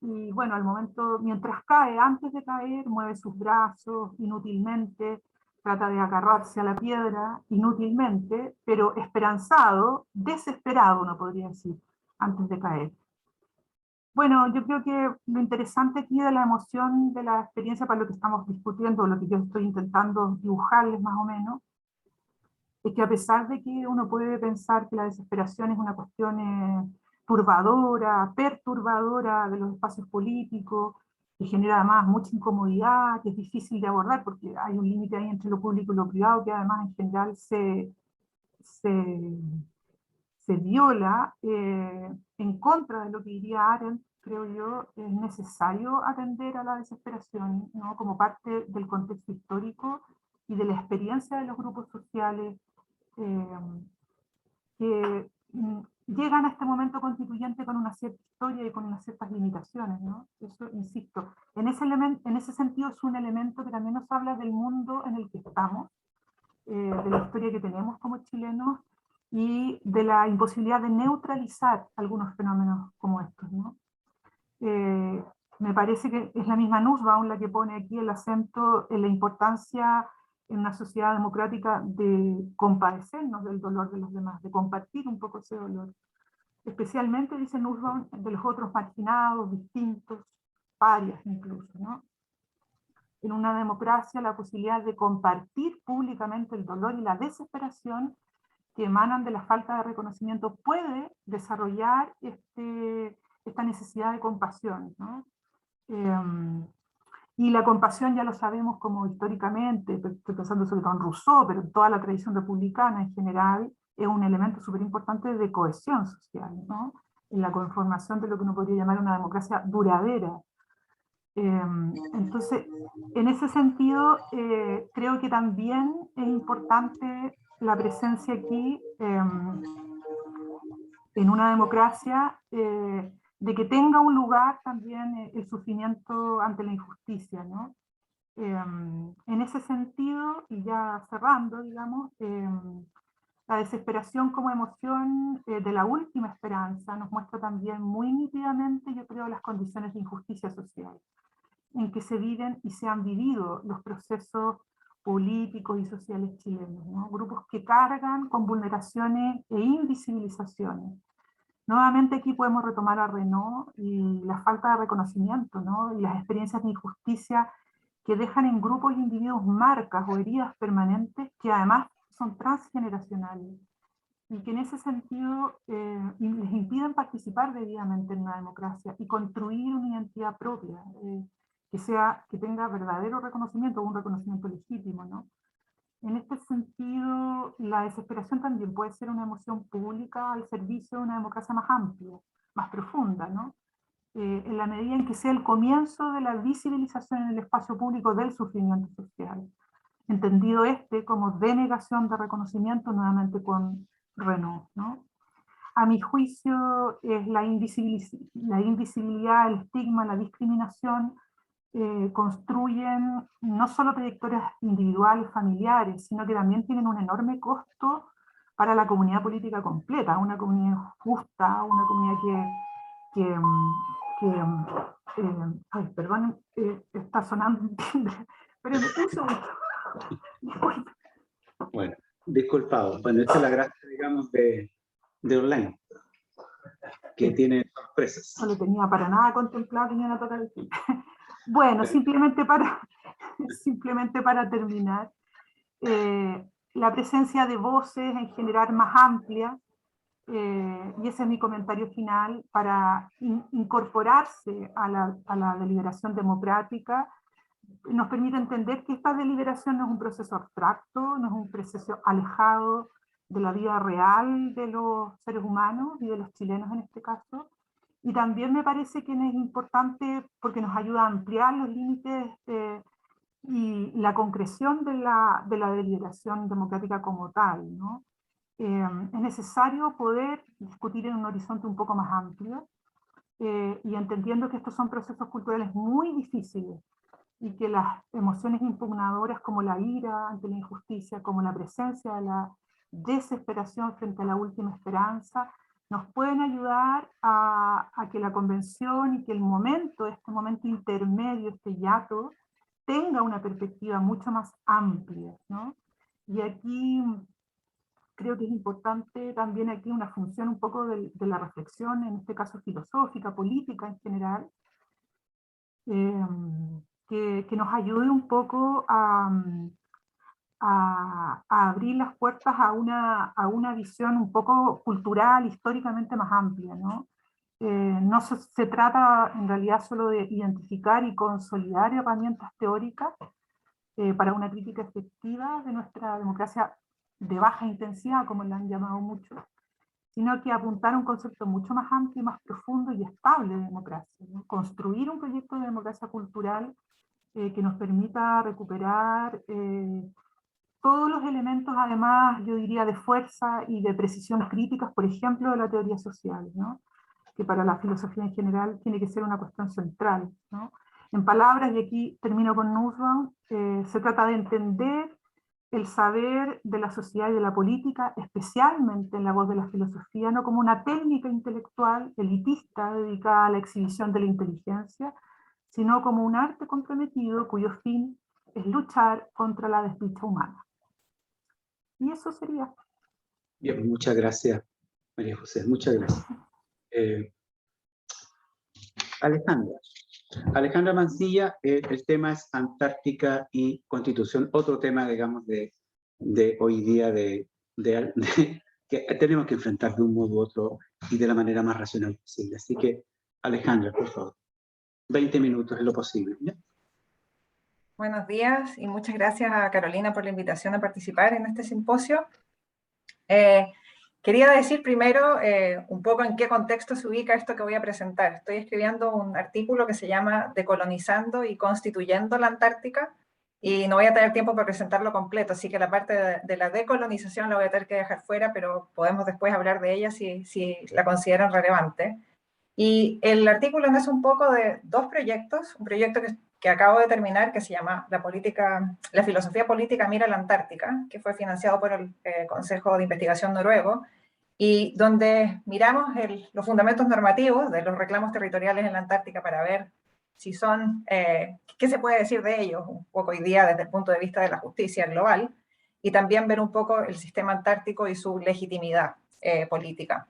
[SPEAKER 4] y bueno, al momento, mientras cae, antes de caer, mueve sus brazos inútilmente, trata de agarrarse a la piedra inútilmente, pero esperanzado, desesperado, uno podría decir, antes de caer. Bueno, yo creo que lo interesante aquí de la emoción de la experiencia, para lo que estamos discutiendo, lo que yo estoy intentando dibujarles más o menos, es que a pesar de que uno puede pensar que la desesperación es una cuestión turbadora, perturbadora de los espacios políticos, que genera además mucha incomodidad, que es difícil de abordar porque hay un límite ahí entre lo público y lo privado que además en general se viola, en contra de lo que diría Arendt, creo yo, es necesario atender a la desesperación, ¿no? Como parte del contexto histórico y de la experiencia de los grupos sociales que llegan a este momento constituyente con una cierta historia y con unas ciertas limitaciones, ¿no? Eso, insisto, en ese sentido es un elemento que también nos habla del mundo en el que estamos, de la historia que tenemos como chilenos y de la imposibilidad de neutralizar algunos fenómenos como estos, ¿no? Me parece que es la misma Nussbaum la que pone aquí el acento en la importancia en una sociedad democrática de compadecernos del dolor de los demás, de compartir un poco ese dolor. Especialmente, dice Nussbaum, de los otros marginados, distintos, parias incluso, ¿no? En una democracia la posibilidad de compartir públicamente el dolor y la desesperación que emanan de la falta de reconocimiento puede desarrollar esta necesidad de compasión, ¿no? Y la compasión ya lo sabemos como históricamente, estoy pensando sobre todo en Rousseau, pero en toda la tradición republicana en general, es un elemento súper importante de cohesión social, ¿no? En la conformación de lo que uno podría llamar una democracia duradera. Entonces, en ese sentido, creo que también es importante la presencia aquí en una democracia de que tenga un lugar también el sufrimiento ante la injusticia, ¿no? En ese sentido, y ya cerrando, digamos, la desesperación como emoción de la última esperanza nos muestra también muy nítidamente, yo creo, las condiciones de injusticia social en que se viven y se han vivido los procesos políticos y sociales chilenos, ¿no? Grupos que cargan con vulneraciones e invisibilizaciones. Nuevamente aquí podemos retomar a Renaud y la falta de reconocimiento, ¿no? Y las experiencias de injusticia que dejan en grupos y individuos marcas o heridas permanentes que además son transgeneracionales y que en ese sentido les impiden participar debidamente en una democracia y construir una identidad propia, que tenga verdadero reconocimiento, un reconocimiento legítimo, ¿no? En este sentido, la desesperación también puede ser una emoción pública al servicio de una democracia más amplia, más profunda, ¿no? En la medida en que sea el comienzo de la visibilización en el espacio público del sufrimiento social, entendido como denegación de reconocimiento, nuevamente con Renaud, ¿no? A mi juicio, es la invisibilidad, el estigma, la discriminación, construyen no solo trayectorias individuales, familiares, sino que también tienen un enorme costo para la comunidad política completa, una comunidad justa, una comunidad ay, perdón, está sonando un timbre, pero un segundo. Disculpe.
[SPEAKER 2] Bueno, disculpado. Bueno, esta es la gracia, digamos, de online, que tiene sorpresas.
[SPEAKER 4] No lo tenía para nada contemplado que me iban a tocar el timbre. Bueno, simplemente para terminar, la presencia de voces en general más amplia, y ese es mi comentario final, para incorporarse a la deliberación democrática, nos permite entender que esta deliberación no es un proceso abstracto, no es un proceso alejado de la vida real de los seres humanos y de los chilenos en este caso. Y también me parece que es importante porque nos ayuda a ampliar los límites y la concreción de la deliberación democrática como tal, ¿no? Es necesario poder discutir en un horizonte un poco más amplio y entendiendo que estos son procesos culturales muy difíciles y que las emociones impugnadoras como la ira ante la injusticia, como la presencia de la desesperación frente a la última esperanza, nos pueden ayudar a que la convención y que el momento, este momento intermedio, este hiato, tenga una perspectiva mucho más amplia, ¿no? Y aquí creo que es importante también aquí una función un poco de la reflexión, en este caso filosófica, política en general, que nos ayude un poco a abrir las puertas a una visión un poco cultural, históricamente más amplia, ¿no? No se trata en realidad solo de identificar y consolidar herramientas teóricas para una crítica efectiva de nuestra democracia de baja intensidad, como la han llamado muchos, sino que apuntar a un concepto mucho más amplio, más profundo y estable de democracia, ¿no? Construir un proyecto de democracia cultural que nos permita recuperar todos los elementos, además, yo diría, de fuerza y de precisión críticas, por ejemplo, de la teoría social, ¿no? Que para la filosofía en general tiene que ser una cuestión central, ¿no? En palabras, y aquí termino con Nussbaum, se trata de entender el saber de la sociedad y de la política, especialmente en la voz de la filosofía, no como una técnica intelectual elitista dedicada a la exhibición de la inteligencia, sino como un arte comprometido cuyo fin es luchar contra la desdicha humana. Y eso sería.
[SPEAKER 2] Bien, muchas gracias, María José, muchas gracias. Alejandra Mancilla, el tema es Antártica y Constitución, otro tema, digamos, de hoy día que tenemos que enfrentar de un modo u otro y de la manera más racional posible. Así que, Alejandra, por favor, 20 minutos es lo posible, ¿ya?
[SPEAKER 5] Buenos días y muchas gracias a Carolina por la invitación a participar en este simposio. Quería decir primero un poco en qué contexto se ubica esto que voy a presentar. Estoy escribiendo un artículo que se llama Decolonizando y Constituyendo la Antártica, y no voy a tener tiempo para presentarlo completo, así que la parte de la decolonización la voy a tener que dejar fuera, pero podemos después hablar de ella si la consideran relevante. Y el artículo nace un poco de dos proyectos, un proyecto que acabo de terminar, que se llama La filosofía política mira la Antártica, que fue financiado por el Consejo de Investigación Noruego, y donde miramos los fundamentos normativos de los reclamos territoriales en la Antártica para ver si son, qué se puede decir de ellos un poco hoy día desde el punto de vista de la justicia global, y también ver un poco el sistema antártico y su legitimidad política.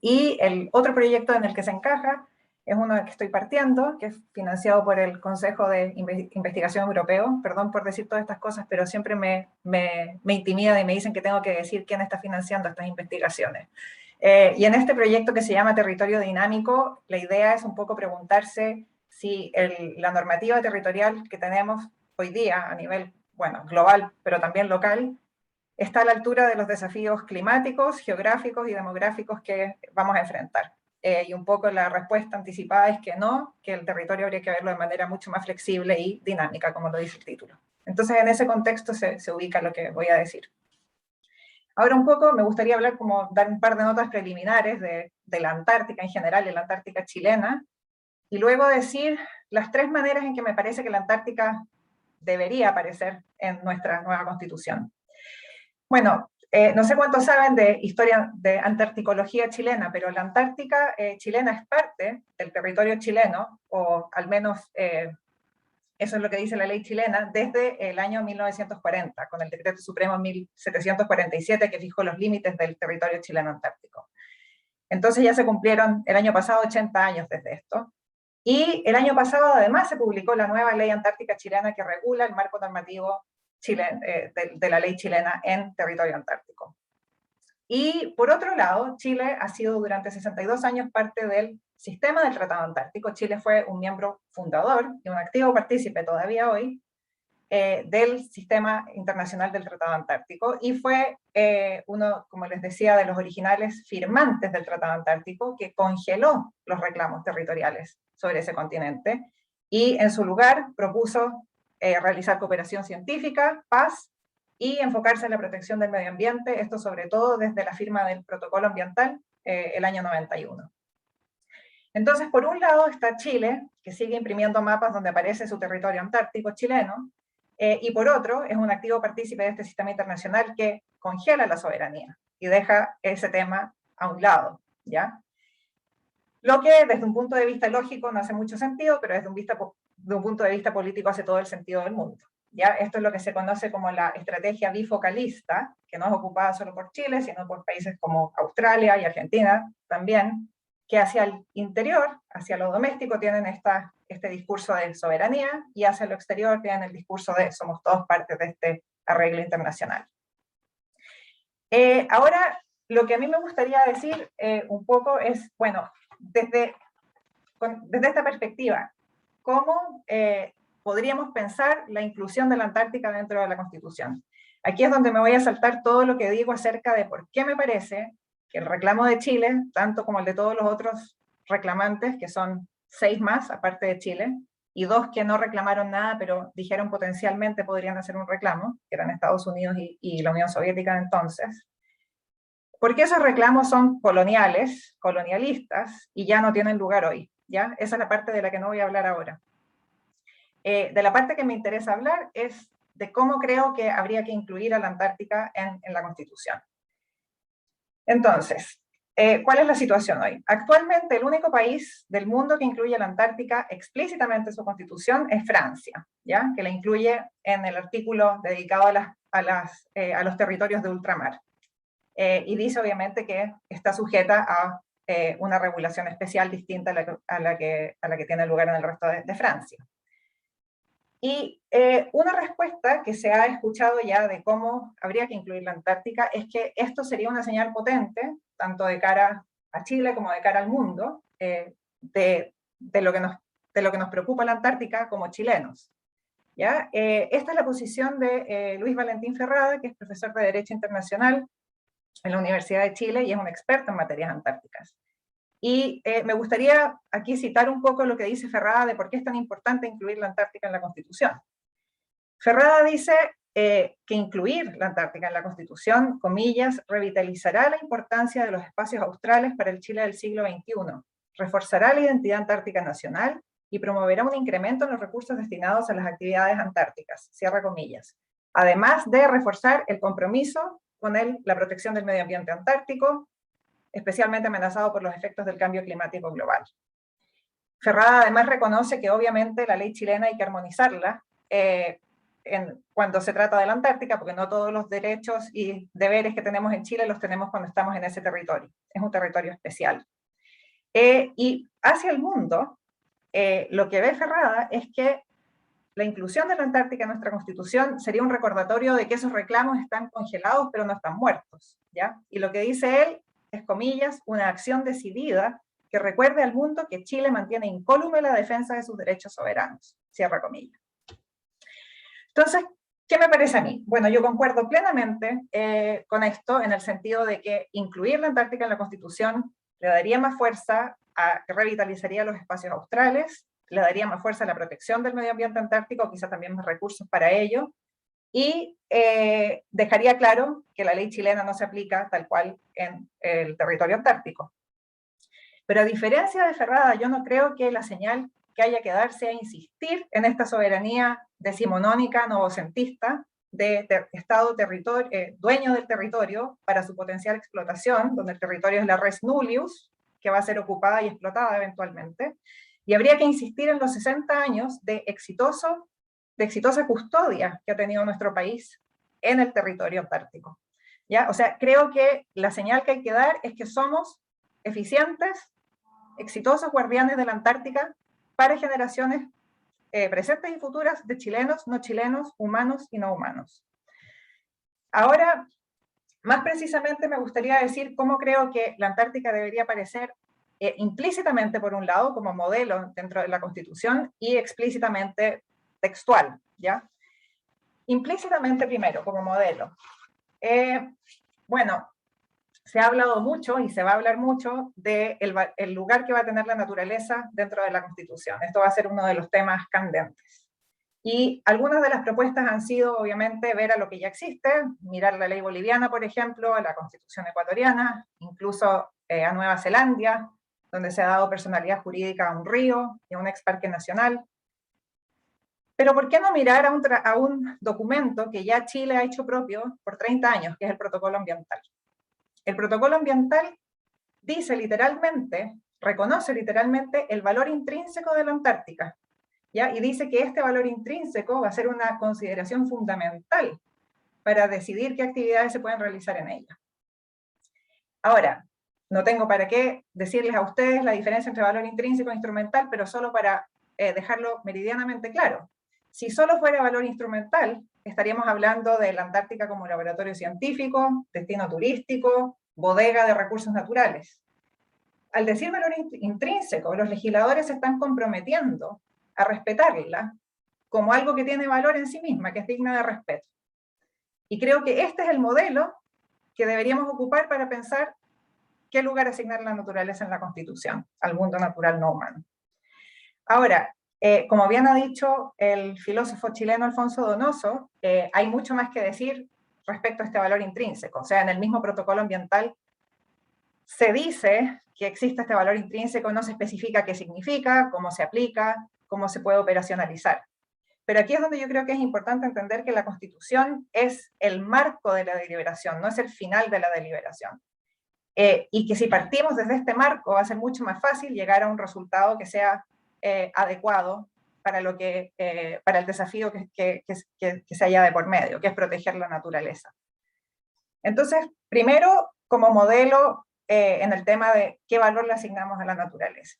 [SPEAKER 5] Y el otro proyecto en el que se encaja es uno del que estoy partiendo, que es financiado por el Consejo de Investigación Europeo. Perdón por decir todas estas cosas, pero siempre me intimida y me dicen que tengo que decir quién está financiando estas investigaciones. Y en este proyecto que se llama Territorio Dinámico, la idea es un poco preguntarse si la normativa territorial que tenemos hoy día a nivel, bueno, global, pero también local, está a la altura de los desafíos climáticos, geográficos y demográficos que vamos a enfrentar. Y un poco la respuesta anticipada es que no, que el territorio habría que verlo de manera mucho más flexible y dinámica, como lo dice el título. Entonces, en ese contexto se ubica lo que voy a decir. Ahora un poco me gustaría hablar, dar un par de notas preliminares de la Antártica en general y la Antártica chilena, y luego decir las tres maneras en que me parece que la Antártica debería aparecer en nuestra nueva Constitución. Bueno, no sé cuántos saben de historia de antarticología chilena, pero la Antártica chilena es parte del territorio chileno, o al menos eso es lo que dice la ley chilena, desde el año 1940, con el Decreto Supremo 1747 que fijó los límites del territorio chileno antártico. Entonces ya se cumplieron el año pasado 80 años desde esto, y el año pasado además se publicó la nueva ley antártica chilena que regula el marco normativo de la ley chilena en territorio antártico. Y por otro lado, Chile ha sido durante 62 años parte del sistema del Tratado Antártico. Chile fue un miembro fundador y un activo partícipe todavía hoy del sistema internacional del Tratado Antártico, y fue uno, como les decía, de los originales firmantes del Tratado Antártico, que congeló los reclamos territoriales sobre ese continente, y en su lugar propuso realizar cooperación científica, paz, y enfocarse en la protección del medio ambiente, esto sobre todo desde la firma del protocolo ambiental el año 91. Entonces, por un lado está Chile, que sigue imprimiendo mapas donde aparece su territorio antártico chileno, y por otro es un activo partícipe de este sistema internacional que congela la soberanía y deja ese tema a un lado, ¿ya? Lo que desde un punto de vista lógico no hace mucho sentido, pero desde un punto de vista político hace todo el sentido del mundo, ¿ya? Esto es lo que se conoce como la estrategia bifocalista, que no es ocupada solo por Chile, sino por países como Australia y Argentina también, que hacia el interior, hacia lo doméstico, tienen este discurso de soberanía, y hacia lo exterior tienen el discurso de somos todos parte de este arreglo internacional. Ahora, lo que a mí me gustaría decir un poco es, bueno, desde esta perspectiva, ¿cómo podríamos pensar la inclusión de la Antártica dentro de la Constitución? Aquí es donde me voy a saltar todo lo que digo acerca de por qué me parece que el reclamo de Chile, tanto como el de todos los otros reclamantes, que son 6 más, aparte de Chile, y 2 que no reclamaron nada, pero dijeron potencialmente podrían hacer un reclamo, que eran Estados Unidos y la Unión Soviética entonces. Porque esos reclamos son coloniales, colonialistas, y ya no tienen lugar hoy, ¿ya? Esa es la parte de la que no voy a hablar ahora. De la parte que me interesa hablar es de cómo creo que habría que incluir a la Antártica en la Constitución. Entonces, ¿cuál es la situación hoy? Actualmente el único país del mundo que incluye a la Antártica explícitamente en su Constitución es Francia, ¿ya? Que la incluye en el artículo dedicado a los territorios de ultramar. Y dice obviamente que está sujeta a una regulación especial distinta a la que tiene lugar en el resto de Francia. Y una respuesta que se ha escuchado ya de cómo habría que incluir la Antártica es que esto sería una señal potente, tanto de cara a Chile como de cara al mundo, de lo que nos preocupa la Antártica como chilenos. ¿Ya? Esta es la posición de Luis Valentín Ferrada, que es profesor de Derecho Internacional en la Universidad de Chile y es un experto en materias antárticas. Y me gustaría aquí citar un poco lo que dice Ferrada de por qué es tan importante incluir la Antártica en la Constitución. Ferrada dice que incluir la Antártica en la Constitución, comillas, revitalizará la importancia de los espacios australes para el Chile del siglo XXI, reforzará la identidad antártica nacional y promoverá un incremento en los recursos destinados a las actividades antárticas, cierra comillas, además de reforzar el compromiso con la protección del medio ambiente antártico, especialmente amenazado por los efectos del cambio climático global. Ferrada además reconoce que obviamente la ley chilena hay que armonizarla cuando se trata de la Antártica, porque no todos los derechos y deberes que tenemos en Chile los tenemos cuando estamos en ese territorio. Es un territorio especial. Y hacia el mundo, lo que ve Ferrada es que la inclusión de la Antártica en nuestra Constitución sería un recordatorio de que esos reclamos están congelados pero no están muertos, ¿ya? Y lo que dice él es, comillas, una acción decidida que recuerde al mundo que Chile mantiene incólume la defensa de sus derechos soberanos, cierra comillas. Entonces, ¿qué me parece a mí? Bueno, yo concuerdo plenamente con esto en el sentido de que incluir la Antártica en la Constitución le daría más fuerza, revitalizaría los espacios australes, le daría más fuerza a la protección del medio ambiente antártico, quizás también más recursos para ello, y dejaría claro que la ley chilena no se aplica tal cual en el territorio antártico. Pero a diferencia de Ferrada, yo no creo que la señal que haya que dar sea insistir en esta soberanía decimonónica, novocentista, de Estado dueño del territorio para su potencial explotación, donde el territorio es la res nullius, que va a ser ocupada y explotada eventualmente, y habría que insistir en los 60 años de exitosa custodia que ha tenido nuestro país en el territorio antártico. ¿Ya? O sea, creo que la señal que hay que dar es que somos eficientes, exitosos guardianes de la Antártica para generaciones presentes y futuras de chilenos, no chilenos, humanos y no humanos. Ahora, más precisamente me gustaría decir cómo creo que la Antártica debería aparecer implícitamente, por un lado, como modelo dentro de la Constitución y explícitamente textual, ¿ya? Implícitamente primero, como modelo. Bueno, se ha hablado mucho y se va a hablar mucho del lugar que va a tener la naturaleza dentro de la Constitución. Esto va a ser uno de los temas candentes. Y algunas de las propuestas han sido, obviamente, ver a lo que ya existe, mirar la ley boliviana, por ejemplo, a la Constitución ecuatoriana, incluso a Nueva Zelanda, donde se ha dado personalidad jurídica a un río y a un exparque nacional. Pero ¿por qué no mirar a un documento que ya Chile ha hecho propio por 30 años, que es el Protocolo Ambiental? El Protocolo Ambiental dice literalmente, reconoce literalmente el valor intrínseco de la Antártica, ¿ya? Y dice que este valor intrínseco va a ser una consideración fundamental para decidir qué actividades se pueden realizar en ella. Ahora, no tengo para qué decirles a ustedes la diferencia entre valor intrínseco e instrumental, pero solo para dejarlo meridianamente claro. Si solo fuera valor instrumental, estaríamos hablando de la Antártica como laboratorio científico, destino turístico, bodega de recursos naturales. Al decir valor intrínseco, los legisladores se están comprometiendo a respetarla como algo que tiene valor en sí misma, que es digna de respeto. Y creo que este es el modelo que deberíamos ocupar para pensar qué lugar asignar la naturaleza en la Constitución, al mundo natural no humano. Ahora, como bien ha dicho el filósofo chileno Alfonso Donoso, hay mucho más que decir respecto a este valor intrínseco. O sea, en el mismo protocolo ambiental se dice que existe este valor intrínseco, no se especifica qué significa, cómo se aplica, cómo se puede operacionalizar. Pero aquí es donde yo creo que es importante entender que la Constitución es el marco de la deliberación, no es el final de la deliberación. Y que si partimos desde este marco va a ser mucho más fácil llegar a un resultado que sea adecuado para el desafío que se haya de por medio, que es proteger la naturaleza. Entonces, primero, como modelo en el tema de qué valor le asignamos a la naturaleza.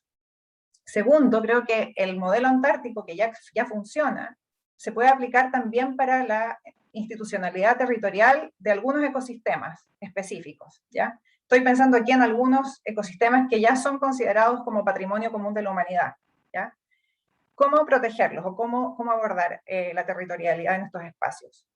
[SPEAKER 5] Segundo, creo que el modelo antártico, que ya funciona, se puede aplicar también para la institucionalidad territorial de algunos ecosistemas específicos, ¿ya? Estoy pensando aquí en algunos ecosistemas que ya son considerados como patrimonio común de la humanidad, ¿ya? ¿Cómo protegerlos o cómo abordar la territorialidad en estos espacios?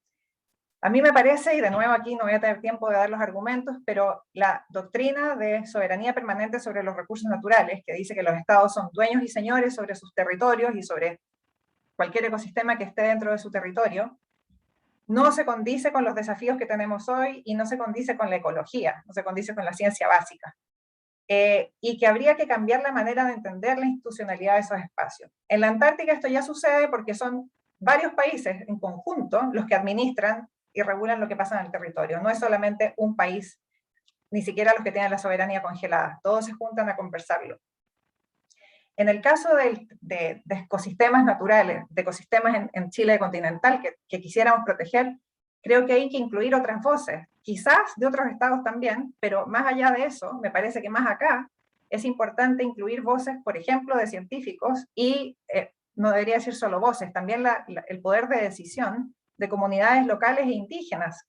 [SPEAKER 5] A mí me parece, y de nuevo aquí no voy a tener tiempo de dar los argumentos, pero la doctrina de soberanía permanente sobre los recursos naturales, que dice que los estados son dueños y señores sobre sus territorios y sobre cualquier ecosistema que esté dentro de su territorio, no se condice con los desafíos que tenemos hoy y no se condice con la ecología, no se condice con la ciencia básica. Y que habría que cambiar la manera de entender la institucionalidad de esos espacios. En la Antártica esto ya sucede porque son varios países en conjunto los que administran y regulan lo que pasa en el territorio. No es solamente un país, ni siquiera los que tienen la soberanía congelada. Todos se juntan a conversarlo. En el caso de ecosistemas naturales, de ecosistemas en Chile continental que quisiéramos proteger, creo que hay que incluir otras voces, quizás de otros estados también, pero más allá de eso, me parece que más acá es importante incluir voces, por ejemplo, de científicos y no debería decir solo voces, también el poder de decisión de comunidades locales e indígenas,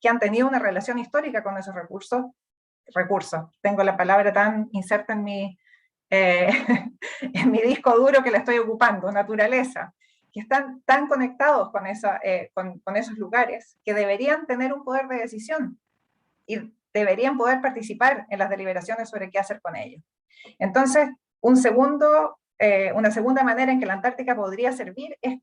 [SPEAKER 5] que han tenido una relación histórica con esos recursos. Tengo la palabra tan inserta en mi disco duro que la estoy ocupando, naturaleza, que están tan conectados con esos lugares, que deberían tener un poder de decisión y deberían poder participar en las deliberaciones sobre qué hacer con ellos. Entonces, una segunda manera en que la Antártica podría servir es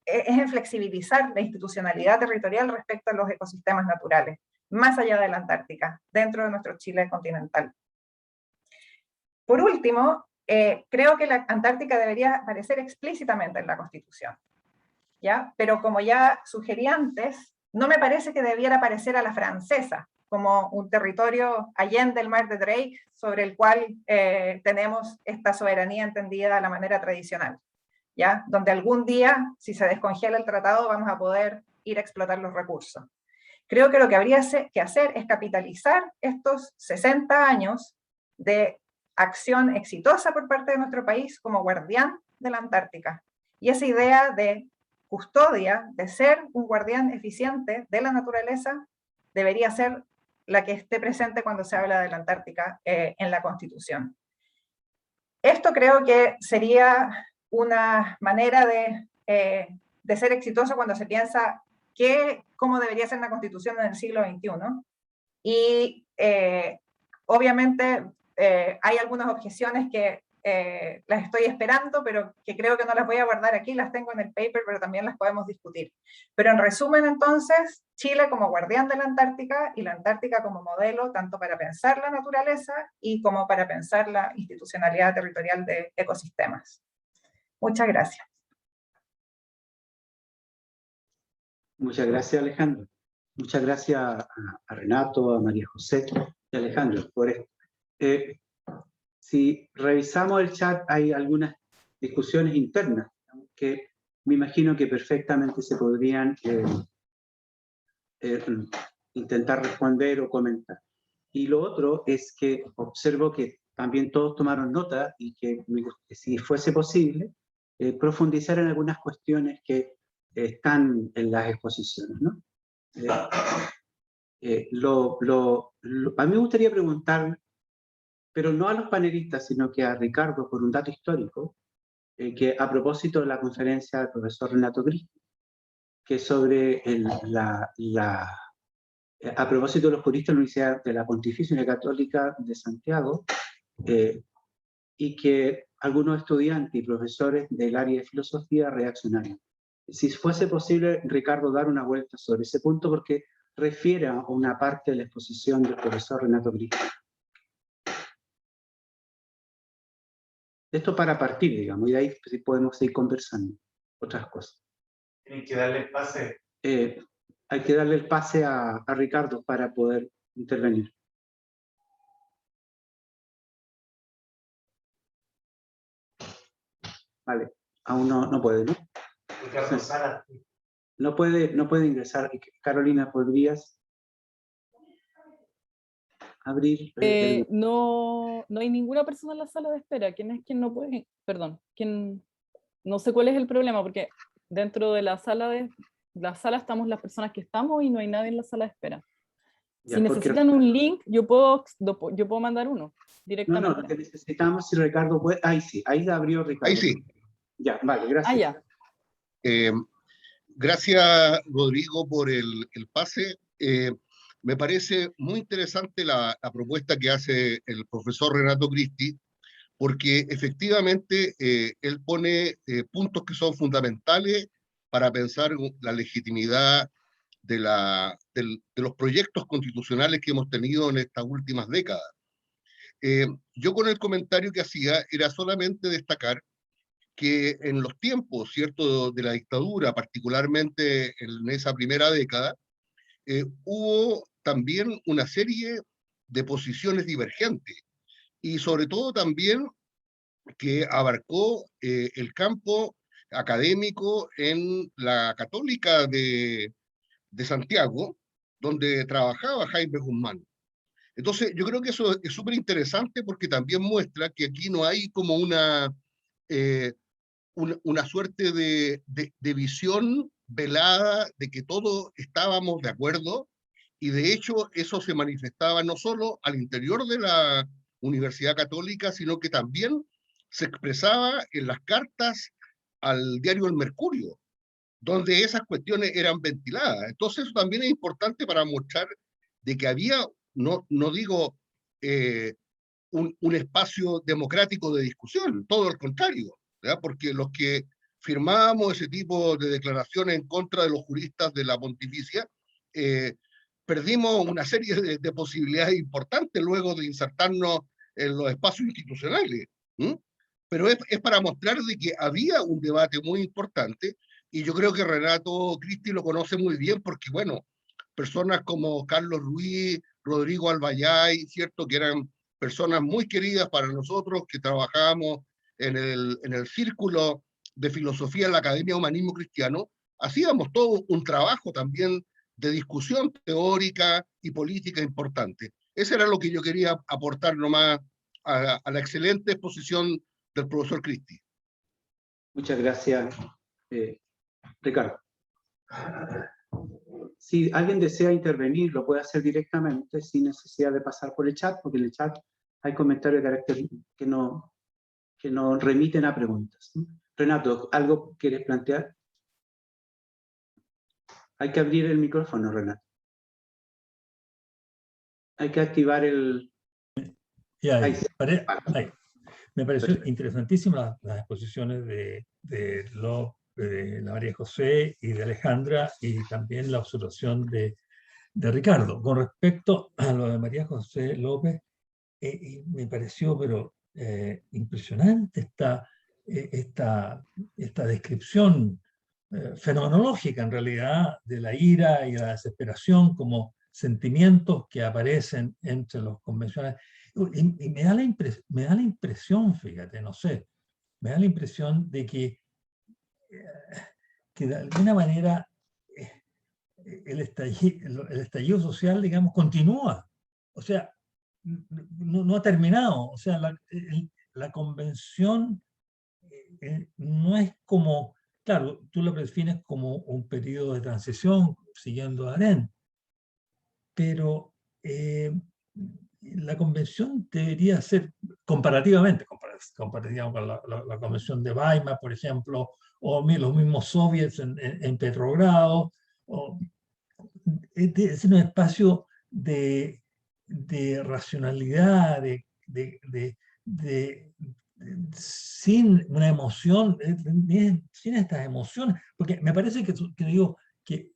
[SPEAKER 5] en flexibilizar la institucionalidad territorial respecto a los ecosistemas naturales, más allá de la Antártica, dentro de nuestro Chile continental. Por último, creo que la Antártica debería aparecer explícitamente en la Constitución, ¿ya? Pero como ya sugerí antes, no me parece que debiera aparecer a la francesa, como un territorio allende el mar de Drake, sobre el cual tenemos esta soberanía entendida de la manera tradicional, ¿ya? Donde algún día, si se descongela el tratado, vamos a poder ir a explotar los recursos. Creo que lo que habría que hacer es capitalizar estos 60 años de acción exitosa por parte de nuestro país como guardián de la Antártica. Y esa idea de custodia, de ser un guardián eficiente de la naturaleza, debería ser la que esté presente cuando se habla de la Antártica en la Constitución. Esto creo que sería una manera de ser exitoso cuando se piensa cómo debería ser la Constitución en el siglo XXI. Y obviamente hay algunas objeciones que las estoy esperando, pero que creo que no las voy a guardar aquí, las tengo en el paper, pero también las podemos discutir. Pero en resumen, entonces, Chile como guardián de la Antártica y la Antártica como modelo, tanto para pensar la naturaleza y como para pensar la institucionalidad territorial de ecosistemas. Muchas gracias.
[SPEAKER 2] Muchas gracias, Alejandro. Muchas gracias a Renato, a María José y a Alejandro por esto. Si revisamos el chat, hay algunas discusiones internas que me imagino que perfectamente se podrían intentar responder o comentar. Y lo otro es que observo que también todos tomaron nota y que si fuese posible, profundizar en algunas cuestiones que están en las exposiciones, ¿no? A mí me gustaría preguntar, pero no a los panelistas, sino que a Ricardo, por un dato histórico, que a propósito de la conferencia del profesor Renato Cristi, que sobre a propósito de los juristas de la Universidad de la Pontificia Católica de Santiago, y que algunos estudiantes y profesores del área de filosofía reaccionaron. Si fuese posible, Ricardo, dar una vuelta sobre ese punto, porque refiere a una parte de la exposición del profesor Renato Cristi. Esto para partir, digamos, y de ahí sí podemos seguir conversando otras cosas.
[SPEAKER 6] Tienen que darle el pase.
[SPEAKER 2] Hay que darle el pase a Ricardo para poder intervenir. Vale, aún no puede, ¿no?
[SPEAKER 6] Ricardo Sara.
[SPEAKER 2] No puede ingresar. Carolina, ¿podrías abrir?
[SPEAKER 3] No hay ninguna persona en la sala de espera. ¿Quién es quien no puede? Perdón, no sé cuál es el problema, porque dentro de la sala estamos las personas que estamos y no hay nadie en la sala de espera.
[SPEAKER 2] Ya,
[SPEAKER 3] Si necesitan un link, yo puedo mandar uno directamente.
[SPEAKER 2] No, lo que necesitamos, si Ricardo puede... Ahí sí, ahí abrió Ricardo.
[SPEAKER 7] Ahí sí.
[SPEAKER 2] Ya, vale, gracias.
[SPEAKER 3] Ya.
[SPEAKER 7] Gracias, Rodrigo, por el pase. Me parece muy interesante la propuesta que hace el profesor Renato Cristi, porque efectivamente él pone puntos que son fundamentales para pensar la legitimidad de los proyectos constitucionales que hemos tenido en estas últimas décadas. Yo con el comentario que hacía era solamente destacar que en los tiempos, ¿cierto?, de la dictadura, particularmente en esa primera década, hubo también una serie de posiciones divergentes y sobre todo también que abarcó el campo académico en la Católica de Santiago, donde trabajaba Jaime Guzmán. Entonces, yo creo que eso es súper interesante porque también muestra que aquí no hay como una suerte de visión velada de que todos estábamos de acuerdo, y de hecho eso se manifestaba no solo al interior de la Universidad Católica, sino que también se expresaba en las cartas al diario El Mercurio, donde esas cuestiones eran ventiladas. Entonces eso también es importante para mostrar de que había, no digo un espacio democrático de discusión, todo lo contrario, ¿verdad? Porque los que firmábamos ese tipo de declaraciones en contra de los juristas de la pontificia, perdimos una serie de posibilidades importantes luego de insertarnos en los espacios institucionales. Pero es para mostrar de que había un debate muy importante, y yo creo que Renato Cristi lo conoce muy bien porque, bueno, personas como Carlos Ruiz, Rodrigo Albayay, ¿cierto?, que eran personas muy queridas para nosotros, que trabajábamos en el círculo de filosofía en la Academia Humanismo Cristiano, hacíamos todo un trabajo también de discusión teórica y política importante. Eso era lo que yo quería aportar nomás a la excelente exposición del profesor Cristi.
[SPEAKER 2] Muchas gracias, Ricardo. Si alguien desea intervenir, lo puede hacer directamente sin necesidad de pasar por el chat, porque en el chat hay comentarios de carácter que nos remiten a preguntas. Renato, ¿algo quieres plantear? Hay que abrir el micrófono, Renato. Hay que activar el...
[SPEAKER 1] Ahí. Me pareció interesantísimas las exposiciones de la María José y de Alejandra, y también la observación de Ricardo. Con respecto a lo de María José López, me pareció impresionante esta descripción fenomenológica, en realidad, de la ira y la desesperación como sentimientos que aparecen entre los convencionales. Y me da la impresión, fíjate, no sé, me da la impresión de que de alguna manera el estallido social, digamos, continúa. O sea, no ha terminado. O sea, la convención no es como, claro, tú lo defines como un periodo de transición siguiendo a Arendt, pero la convención debería ser comparativamente con la convención de Weimar, por ejemplo, o los mismos soviets en Petrogrado, es un espacio de racionalidad, sin una emoción, sin estas emociones, porque me parece que digo que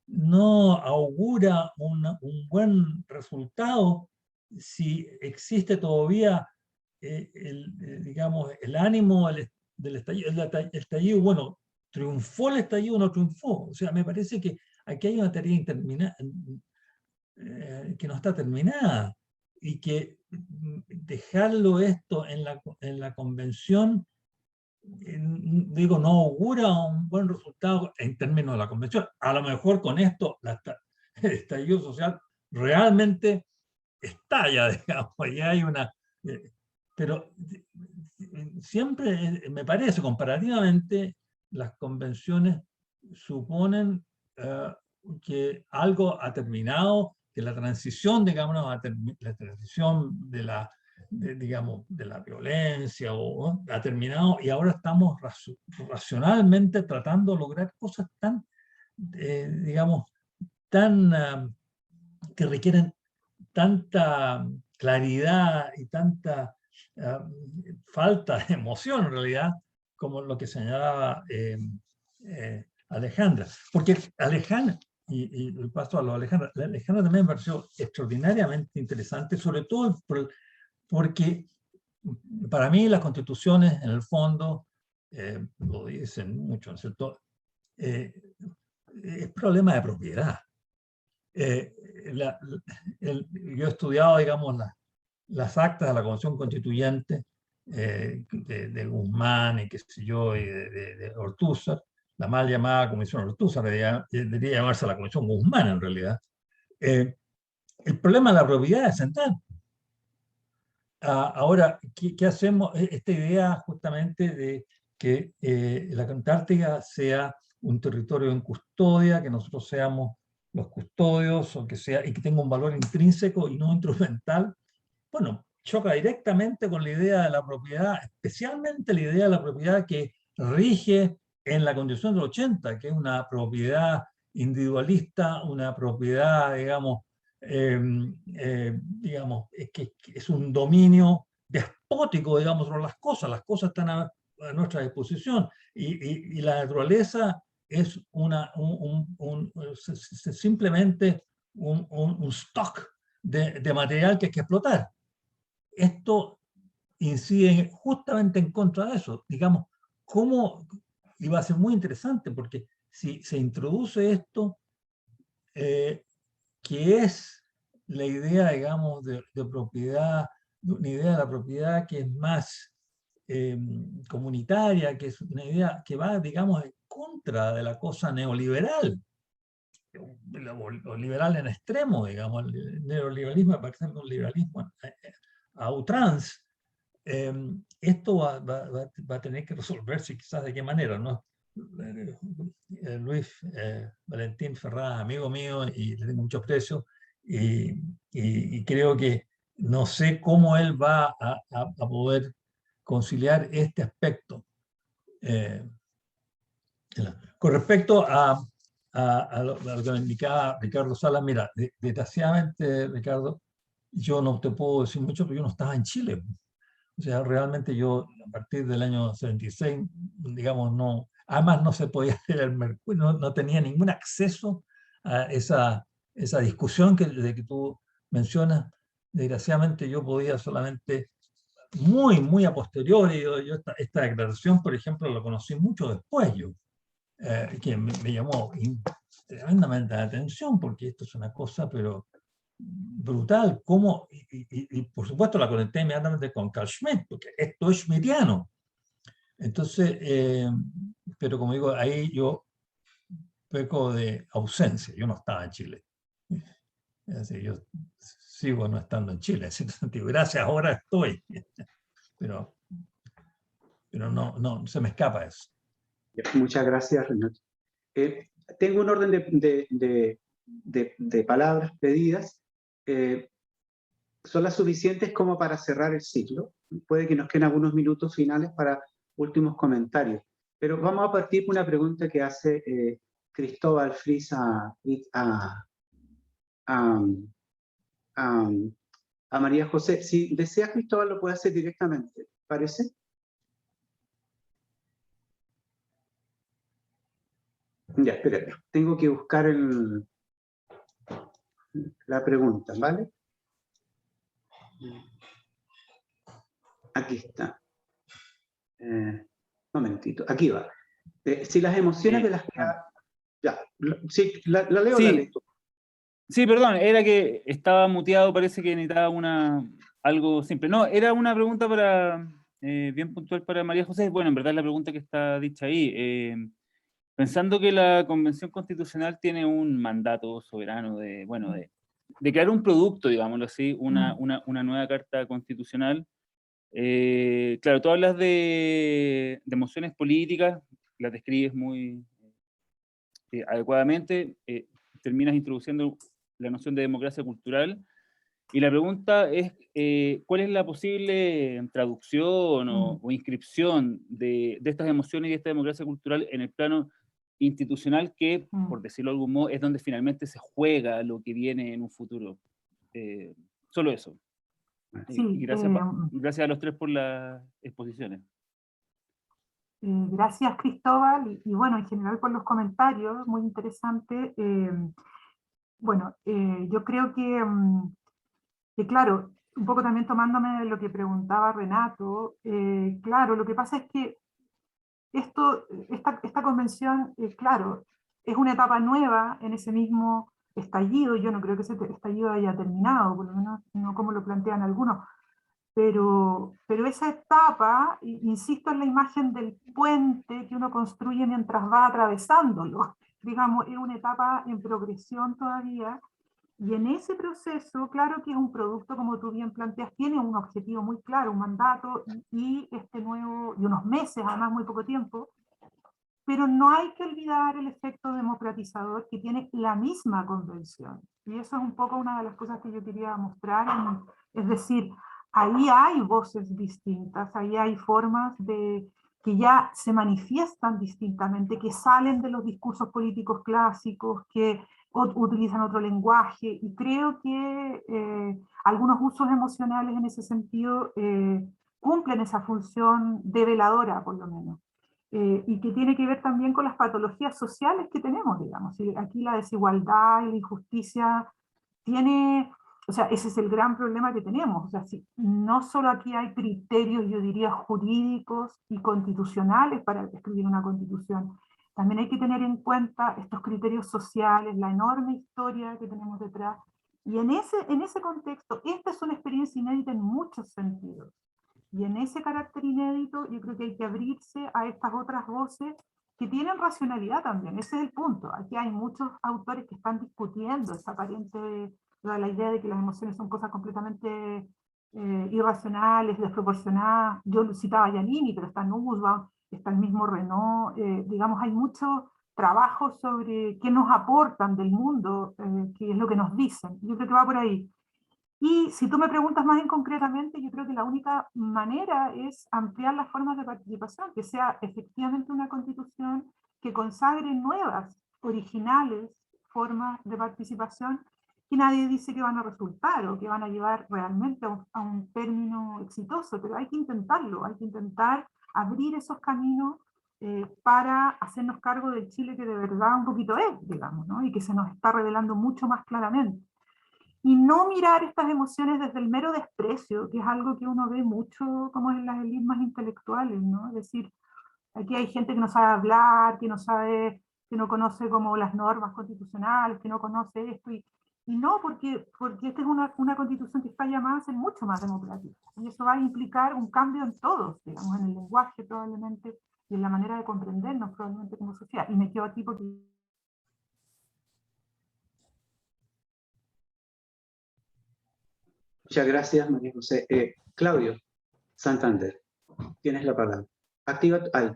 [SPEAKER 1] no augura un buen resultado si existe todavía digamos, el ánimo del estallido, el estallido, bueno, triunfó el estallido o no triunfó. O sea, me parece que aquí hay una tarea que no está terminada y que dejarlo esto en la convención, digo, no augura un buen resultado en términos de la convención. A lo mejor con esto el estallido social realmente estalla, digamos, y hay una... pero siempre me parece, comparativamente, las convenciones suponen que algo ha terminado, que la transición, digamos, la transición digamos, de la violencia ha terminado, y ahora estamos racionalmente tratando de lograr cosas tan, digamos, que requieren tanta claridad y tanta falta de emoción, en realidad, como lo que señalaba Alejandra. Porque Alejandra, y paso a lo de Alejandra, Alejandra también me pareció extraordinariamente interesante, sobre todo porque para mí las constituciones, en el fondo, lo dicen mucho, ¿no es cierto?, es problema de propiedad. Yo he estudiado, digamos, las actas de la Convención Constituyente de Guzmán y qué sé yo, y de Ortúzar, la mal llamada Comisión Ortúzar, debería llamarse la Comisión Guzmán en realidad. El problema de la propiedad es central. Ahora, ¿qué hacemos? Esta idea justamente de que la Antártica sea un territorio en custodia, que nosotros seamos los custodios, o que sea, y que tenga un valor intrínseco y no instrumental, bueno, choca directamente con la idea de la propiedad, especialmente la idea de la propiedad que rige en la Constitución del 80, que es una propiedad individualista, una propiedad, digamos, que es un dominio despótico, digamos, sobre las cosas están a nuestra disposición, y la naturaleza es simplemente un stock de material que hay que explotar. Esto incide justamente en contra de eso. Digamos, cómo, y va a ser muy interesante, porque si se introduce esto, que es la idea, digamos, de propiedad, una idea de la propiedad que es más comunitaria, que es una idea que va, digamos, en contra de la cosa neoliberal, o liberal en extremo, digamos. El neoliberalismo me parece un liberalismo a outrance. Esto va a tener que resolverse, quizás de qué manera, ¿no? Luis Valentín Ferraz, amigo mío, y le tengo mucho aprecio, y creo que no sé cómo él va a poder conciliar este aspecto. Con respecto a lo que me indicaba Ricardo Salas, mira, desgraciadamente, Ricardo, yo no te puedo decir mucho porque yo no estaba en Chile. O sea, realmente yo, a partir del año 76, digamos, no, además no se podía hacer el Mercurio, no tenía ningún acceso a esa discusión de que tú mencionas. Desgraciadamente yo podía solamente muy a posteriori, esta declaración, por ejemplo, la conocí mucho después yo, que me llamó tremendamente la atención, porque esto es una cosa, pero brutal, cómo, y por supuesto la conecté inmediatamente con Carl Schmitt, porque esto es schmittiano. Entonces, pero como digo, ahí yo peco de ausencia, yo no estaba en Chile. Así, yo sigo no estando en Chile, en cierto sentido. Gracias, ahora estoy. Pero no, se me escapa eso.
[SPEAKER 2] Muchas gracias, Renato. Tengo un orden de palabras pedidas. Son las suficientes como para cerrar el ciclo. Puede que nos queden algunos minutos finales para últimos comentarios. Pero vamos a partir con una pregunta que hace Cristóbal Fris a María José. Si desea, Cristóbal, lo puede hacer directamente. ¿Parece? Ya, espérate. Tengo que buscar la pregunta, ¿vale? Aquí está. Momentito, aquí va. Si las emociones de las que... Ya, sí, la leo,
[SPEAKER 8] Sí.
[SPEAKER 2] la lees tú.
[SPEAKER 8] Sí, perdón, era que estaba muteado, parece que necesitaba algo simple. No, era una pregunta para, bien puntual para María José. Bueno, en verdad la pregunta que está dicha ahí. Pensando que la Convención Constitucional tiene un mandato soberano de, bueno, de crear un producto, digámoslo así, una nueva Carta Constitucional. Claro, tú hablas de emociones políticas, las describes muy adecuadamente, terminas introduciendo la noción de democracia cultural, y la pregunta es, ¿cuál es la posible traducción o inscripción de estas emociones y de esta democracia cultural en el plano institucional que, por decirlo de algún modo, es donde finalmente se juega lo que viene en un futuro? Solo eso.
[SPEAKER 4] Sí,
[SPEAKER 8] Y gracias a los tres por las exposiciones.
[SPEAKER 4] Gracias, Cristóbal, y bueno, en general por los comentarios, muy interesante. Bueno, yo creo que claro, un poco también tomándome de lo que preguntaba Renato, claro, lo que pasa es que esta convención, claro, es una etapa nueva en ese mismo estallido. Yo no creo que ese estallido haya terminado, por lo menos no como lo plantean algunos, pero esa etapa, insisto en la imagen del puente que uno construye mientras va atravesándolo, digamos, es una etapa en progresión todavía, y en ese proceso, claro que es un producto, como tú bien planteas, tiene un objetivo muy claro, un mandato, y unos meses, además muy poco tiempo, pero no hay que olvidar el efecto democratizador que tiene la misma convención. Y eso es un poco una de las cosas que yo quería mostrar, es decir, ahí hay voces distintas, ahí hay formas que ya se manifiestan distintamente, que salen de los discursos políticos clásicos, que utilizan otro lenguaje, y creo que algunos usos emocionales en ese sentido cumplen esa función develadora, por lo menos. Y que tiene que ver también con las patologías sociales que tenemos, digamos. Y aquí la desigualdad y la injusticia tiene, o sea, ese es el gran problema que tenemos. O sea, no solo aquí hay criterios, yo diría, jurídicos y constitucionales para escribir una constitución, también hay que tener en cuenta estos criterios sociales, la enorme historia que tenemos detrás. Y en ese contexto, esta es una experiencia inédita en muchos sentidos. Y en ese carácter inédito yo creo que hay que abrirse a estas otras voces que tienen racionalidad también. Ese es el punto. Aquí hay muchos autores que están discutiendo esa aparente, la idea de que las emociones son cosas completamente irracionales, desproporcionadas. Yo citaba a Giannini, pero está Nussbaum, está el mismo Renaud. Digamos, hay muchos trabajos sobre qué nos aportan del mundo, qué es lo que nos dicen. Yo creo que va por ahí. Y si tú me preguntas más en concretamente, yo creo que la única manera es ampliar las formas de participación, que sea efectivamente una constitución que consagre nuevas, originales formas de participación, que nadie dice que van a resultar o que van a llevar realmente a un término exitoso, pero hay que intentarlo, hay que intentar abrir esos caminos para hacernos cargo del Chile que de verdad un poquito es, digamos, ¿no? Y que se nos está revelando mucho más claramente. Y no mirar estas emociones desde el mero desprecio, que es algo que uno ve mucho como en las élites más intelectuales, ¿no? Es decir, aquí hay gente que no sabe hablar, que no sabe, que no conoce como las normas constitucionales, que no conoce esto, y no, porque esta es una constitución que está llamada a ser mucho más democrática, y eso va a implicar un cambio en todos, digamos, en el lenguaje probablemente, y en la manera de comprendernos probablemente como sociedad. Y me quedo aquí porque...
[SPEAKER 2] Muchas gracias, María José. Claudio Santander, tienes la palabra. Activa ahí.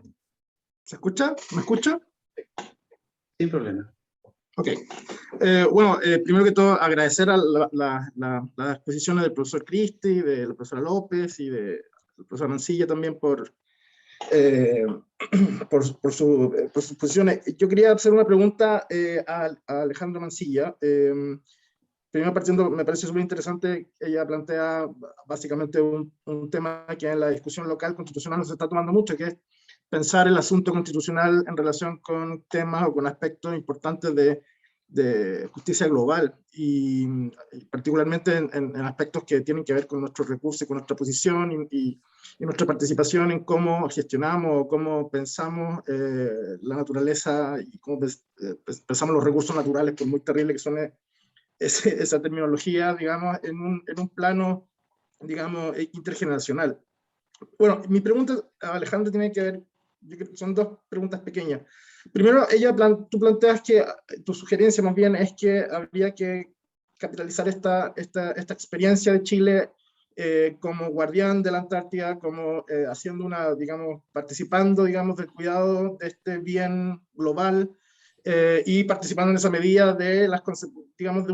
[SPEAKER 9] ¿Se escucha? ¿Me escucha?
[SPEAKER 2] Sin problema.
[SPEAKER 9] Ok. Bueno, primero que todo, agradecer a las exposiciones del profesor Cristi, de la profesora López y de la profesora Mancilla también por sus exposiciones. Yo quería hacer una pregunta a Alejandro Mancilla. primero partiendo, me parece súper interesante, ella plantea básicamente un tema que en la discusión local constitucional no se está tomando mucho, que es pensar el asunto constitucional en relación con temas o con aspectos importantes de justicia global, y particularmente en aspectos que tienen que ver con nuestros recursos y con nuestra posición y nuestra participación en cómo gestionamos o cómo pensamos la naturaleza y cómo pensamos los recursos naturales, por muy terrible que suene esa terminología, digamos, en un plano, digamos, intergeneracional. Bueno, mi pregunta a Alejandra tiene que ver, yo creo que son dos preguntas pequeñas. Primero, tú planteas que, tu sugerencia más bien es que habría que capitalizar esta experiencia de Chile como guardián de la Antártida, como haciendo digamos, participando, digamos, del cuidado de este bien global y participando en esa medida digamos,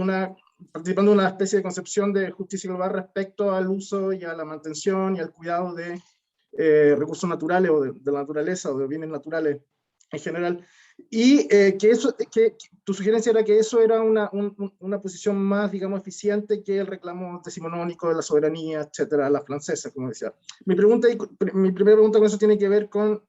[SPEAKER 9] participando de una especie de concepción de justicia global respecto al uso y a la mantención y al cuidado de recursos naturales o de la naturaleza o de bienes naturales en general, y que tu sugerencia era que eso era una posición más, digamos, eficiente que el reclamo decimonónico de la soberanía, etcétera, la francesa, como decía. Mi primera pregunta con eso tiene que ver con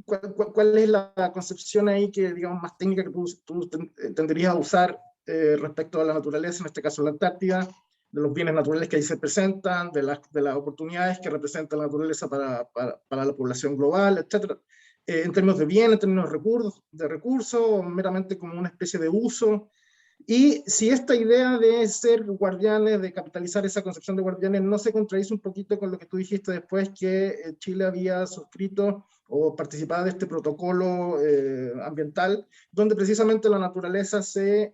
[SPEAKER 9] ¿cuál es la concepción ahí que, digamos, más técnica que tú tenderías a usar respecto a la naturaleza, en este caso la Antártida, de los bienes naturales que ahí se presentan, de las oportunidades que representa la naturaleza para la población global, etcétera, en términos de bien, en términos de recursos, o meramente como una especie de uso, y si esta idea de ser guardianes, de capitalizar esa concepción de guardianes, no se contradice un poquito con lo que tú dijiste después, que Chile había suscrito o participado de este protocolo ambiental, donde precisamente la naturaleza se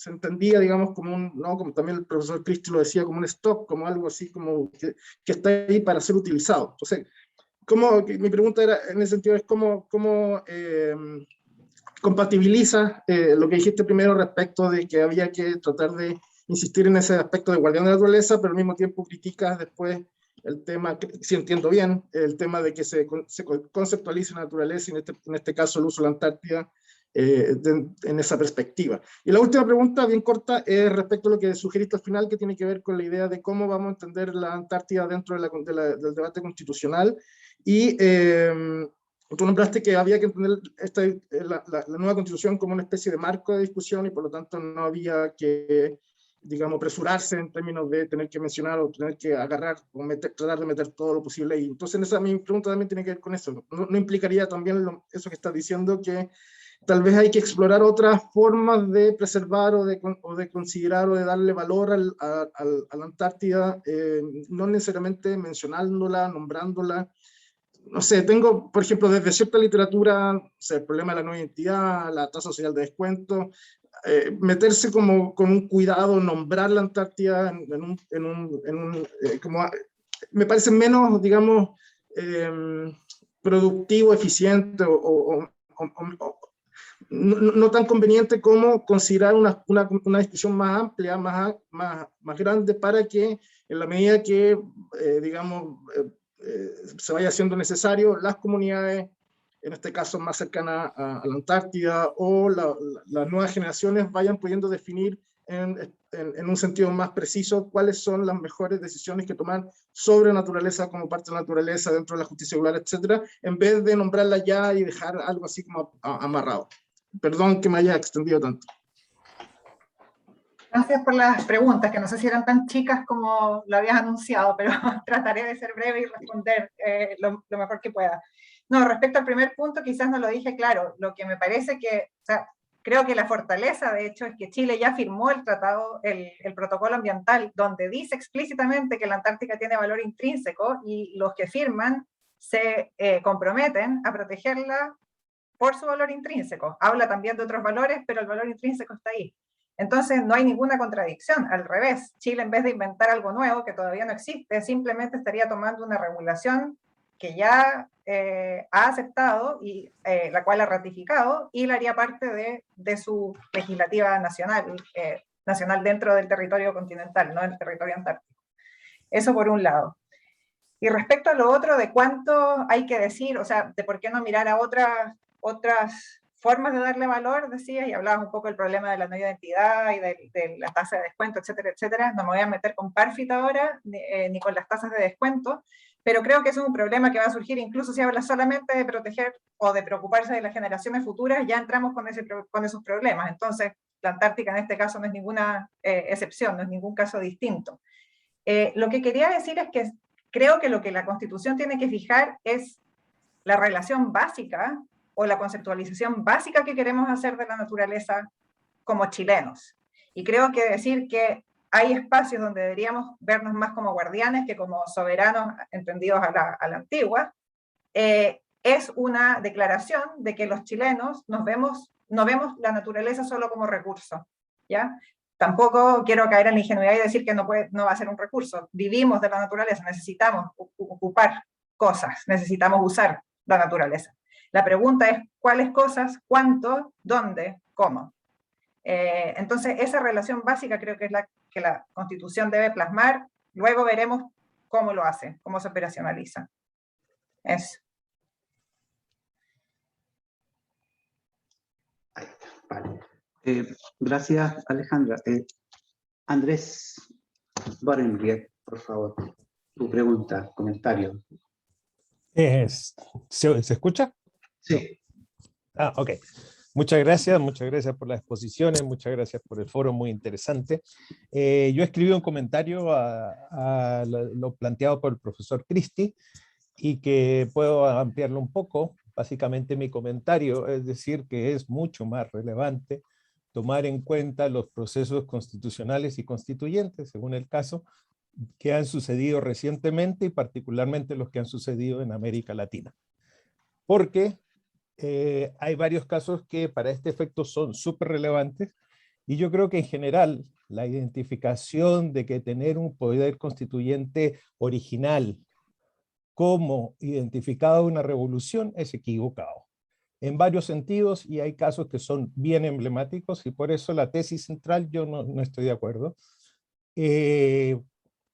[SPEAKER 9] entendía, digamos, ¿no? Como también el profesor Cristi lo decía, como un stock, como algo así, como que está ahí para ser utilizado. Entonces, mi pregunta era, en ese sentido, es cómo compatibiliza lo que dijiste primero respecto de que había que tratar de insistir en ese aspecto de guardián de la naturaleza, pero al mismo tiempo criticas después el tema, si entiendo bien, el tema de que se conceptualice la naturaleza, y en este caso el uso de la Antártida, en esa perspectiva. Y la última pregunta, bien corta, es respecto a lo que sugeriste al final, que tiene que ver con la idea de cómo vamos a entender la Antártida dentro del debate constitucional. Y tú nombraste que había que entender la nueva constitución como una especie de marco de discusión, y por lo tanto no había que, digamos, apresurarse en términos de tener que mencionar o tener que agarrar o tratar de meter todo lo posible ahí. Entonces mi pregunta también tiene que ver con eso. ¿No implicaría también eso que estás diciendo, que tal vez hay que explorar otras formas de preservar o de considerar o de darle valor a la Antártida, no necesariamente mencionándola, nombrándola? No sé, tengo, por ejemplo, desde cierta literatura, el problema de la no identidad, la tasa social de descuento, meterse como con un cuidado, nombrar la Antártida me parece menos, digamos, productivo, eficiente o no tan conveniente como considerar una discusión más amplia, más grande, para que en la medida que, digamos, se vaya haciendo necesario, las comunidades, en este caso más cercanas a la Antártida, o las nuevas generaciones vayan pudiendo definir en un sentido más preciso cuáles son las mejores decisiones que tomar sobre naturaleza como parte de la naturaleza dentro de la justicia global, etcétera, en vez de nombrarla ya y dejar algo así como amarrado. Perdón que me haya extendido tanto.
[SPEAKER 5] Gracias por las preguntas, que no sé si eran tan chicas como lo habías anunciado, pero trataré de ser breve y responder lo mejor que pueda. No, respecto al primer punto, quizás no lo dije claro. Lo que me parece que, o sea, creo que la fortaleza, de hecho, es que Chile ya firmó el tratado, el protocolo ambiental, donde dice explícitamente que la Antártica tiene valor intrínseco, y los que firman se comprometen a protegerla por su valor intrínseco. Habla también de otros valores, pero el valor intrínseco está ahí. Entonces no hay ninguna contradicción, al revés. Chile, en vez de inventar algo nuevo que todavía no existe, simplemente estaría tomando una regulación que ya ha aceptado y la cual ha ratificado, y la haría parte de su legislativa nacional, nacional dentro del territorio continental, no del territorio antártico. Eso por un lado. Y respecto a lo otro de cuánto hay que decir, o sea, de por qué no mirar a otras formas de darle valor, decías, y hablabas un poco del problema de la no identidad y de la tasa de descuento, etcétera, etcétera. No me voy a meter con Parfit ahora, ni con las tasas de descuento, pero creo que eso es un problema que va a surgir, incluso si hablas solamente de proteger o de preocuparse de las generaciones futuras, ya entramos con esos problemas. Entonces, la Antártica en este caso no es ninguna excepción, no es ningún caso distinto. Lo que quería decir es que creo que lo que la Constitución tiene que fijar es la relación básica o la conceptualización básica que queremos hacer de la naturaleza como chilenos. Y creo que decir que hay espacios donde deberíamos vernos más como guardianes que como soberanos entendidos a la antigua, es una declaración de que los chilenos no vemos la naturaleza solo como recurso, ¿ya? Tampoco quiero caer en la ingenuidad y decir que no va a ser un recurso. Vivimos de la naturaleza, necesitamos ocupar cosas, necesitamos usar la naturaleza. La pregunta es, ¿cuáles cosas? ¿Cuánto? ¿Dónde? ¿Cómo? Entonces, esa relación básica creo que es la que la Constitución debe plasmar. Luego veremos cómo lo hace, cómo se operacionaliza. Eso.
[SPEAKER 2] Vale. Gracias, Alejandra. Andrés Borenriet, por favor, tu pregunta, comentario.
[SPEAKER 10] ¿Se escucha?
[SPEAKER 2] Sí.
[SPEAKER 10] Ah, ok. Muchas gracias por las exposiciones, muchas gracias por el foro, muy interesante. Yo escribí un comentario a lo planteado por el profesor Cristi y que puedo ampliarlo un poco. Básicamente mi comentario es decir que es mucho más relevante tomar en cuenta los procesos constitucionales y constituyentes, según el caso, que han sucedido recientemente y particularmente los que han sucedido en América Latina. Porque hay varios casos que para este efecto son súper relevantes y yo creo que en general la identificación de que tener un poder constituyente original como identificado una revolución es equivocado en varios sentidos y hay casos que son bien emblemáticos y por eso la tesis central yo no estoy de acuerdo.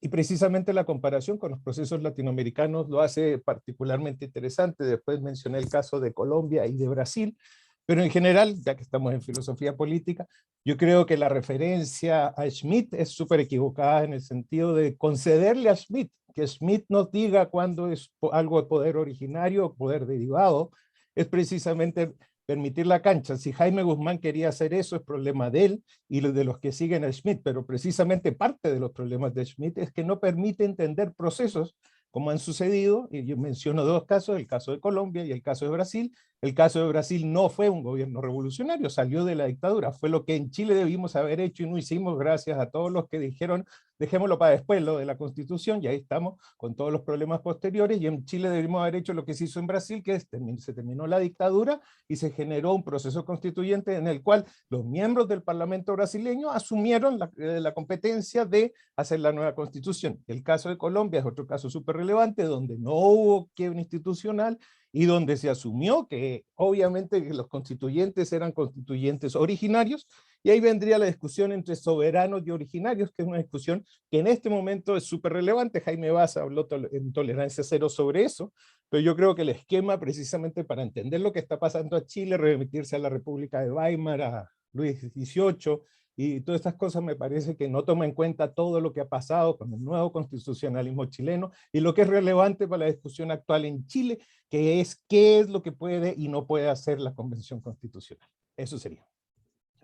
[SPEAKER 10] Y precisamente la comparación con los procesos latinoamericanos lo hace particularmente interesante. Después mencioné el caso de Colombia y de Brasil, pero en general, ya que estamos en filosofía política, yo creo que la referencia a Schmitt es súper equivocada en el sentido de concederle a Schmitt, que Schmitt nos diga cuándo es algo de poder originario o poder derivado, es precisamente permitir la cancha. Si Jaime Guzmán quería hacer eso, es problema de él y de los que siguen a Schmitt, pero precisamente parte de los problemas de Schmitt es que no permite entender procesos como han sucedido, y yo menciono dos casos, el caso de Colombia y el caso de Brasil. El caso de Brasil no fue un gobierno revolucionario, salió de la dictadura, fue lo que en Chile debimos haber hecho y no hicimos gracias a todos los que dijeron, dejémoslo para después, lo de la Constitución, y ahí estamos con todos los problemas posteriores, y en Chile debimos haber hecho lo que se hizo en Brasil, que se terminó la dictadura y se generó un proceso constituyente en el cual los miembros del Parlamento brasileño asumieron la competencia de hacer la nueva Constitución. El caso de Colombia es otro caso súper relevante, donde no hubo quiebra institucional, y donde se asumió que obviamente que los constituyentes eran constituyentes originarios, y ahí vendría la discusión entre soberanos y originarios, que es una discusión que en este momento es súper relevante. Jaime Baza habló en Tolerancia Cero sobre eso, pero yo creo que el esquema precisamente para entender lo que está pasando a Chile, remitirse a la República de Weimar, a Luis XVIII, y todas estas cosas me parece que no toma en cuenta todo lo que ha pasado con el nuevo constitucionalismo chileno y lo que es relevante para la discusión actual en Chile, que es qué es lo que puede y no puede hacer la Convención Constitucional. Eso sería.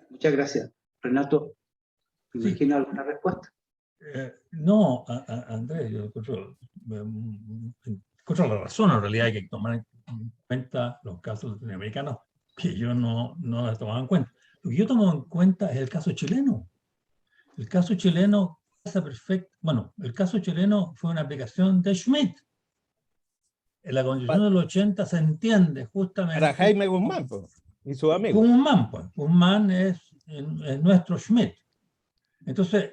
[SPEAKER 2] Muchas gracias. Renato, ¿me imagino alguna respuesta?
[SPEAKER 1] No, Andrés, yo encuentro la razón. En realidad hay que tomar en cuenta los casos latinoamericanos que yo no las tomaba en cuenta. Lo que yo tomo en cuenta es el caso chileno. El caso chileno pasa perfecto. Bueno, el caso chileno fue una aplicación de Schmitt. En la Constitución del 80 se entiende justamente...
[SPEAKER 10] Para Jaime Guzmán, pues, y su amigo.
[SPEAKER 1] Guzmán, pues. Guzmán es nuestro Schmitt. Entonces,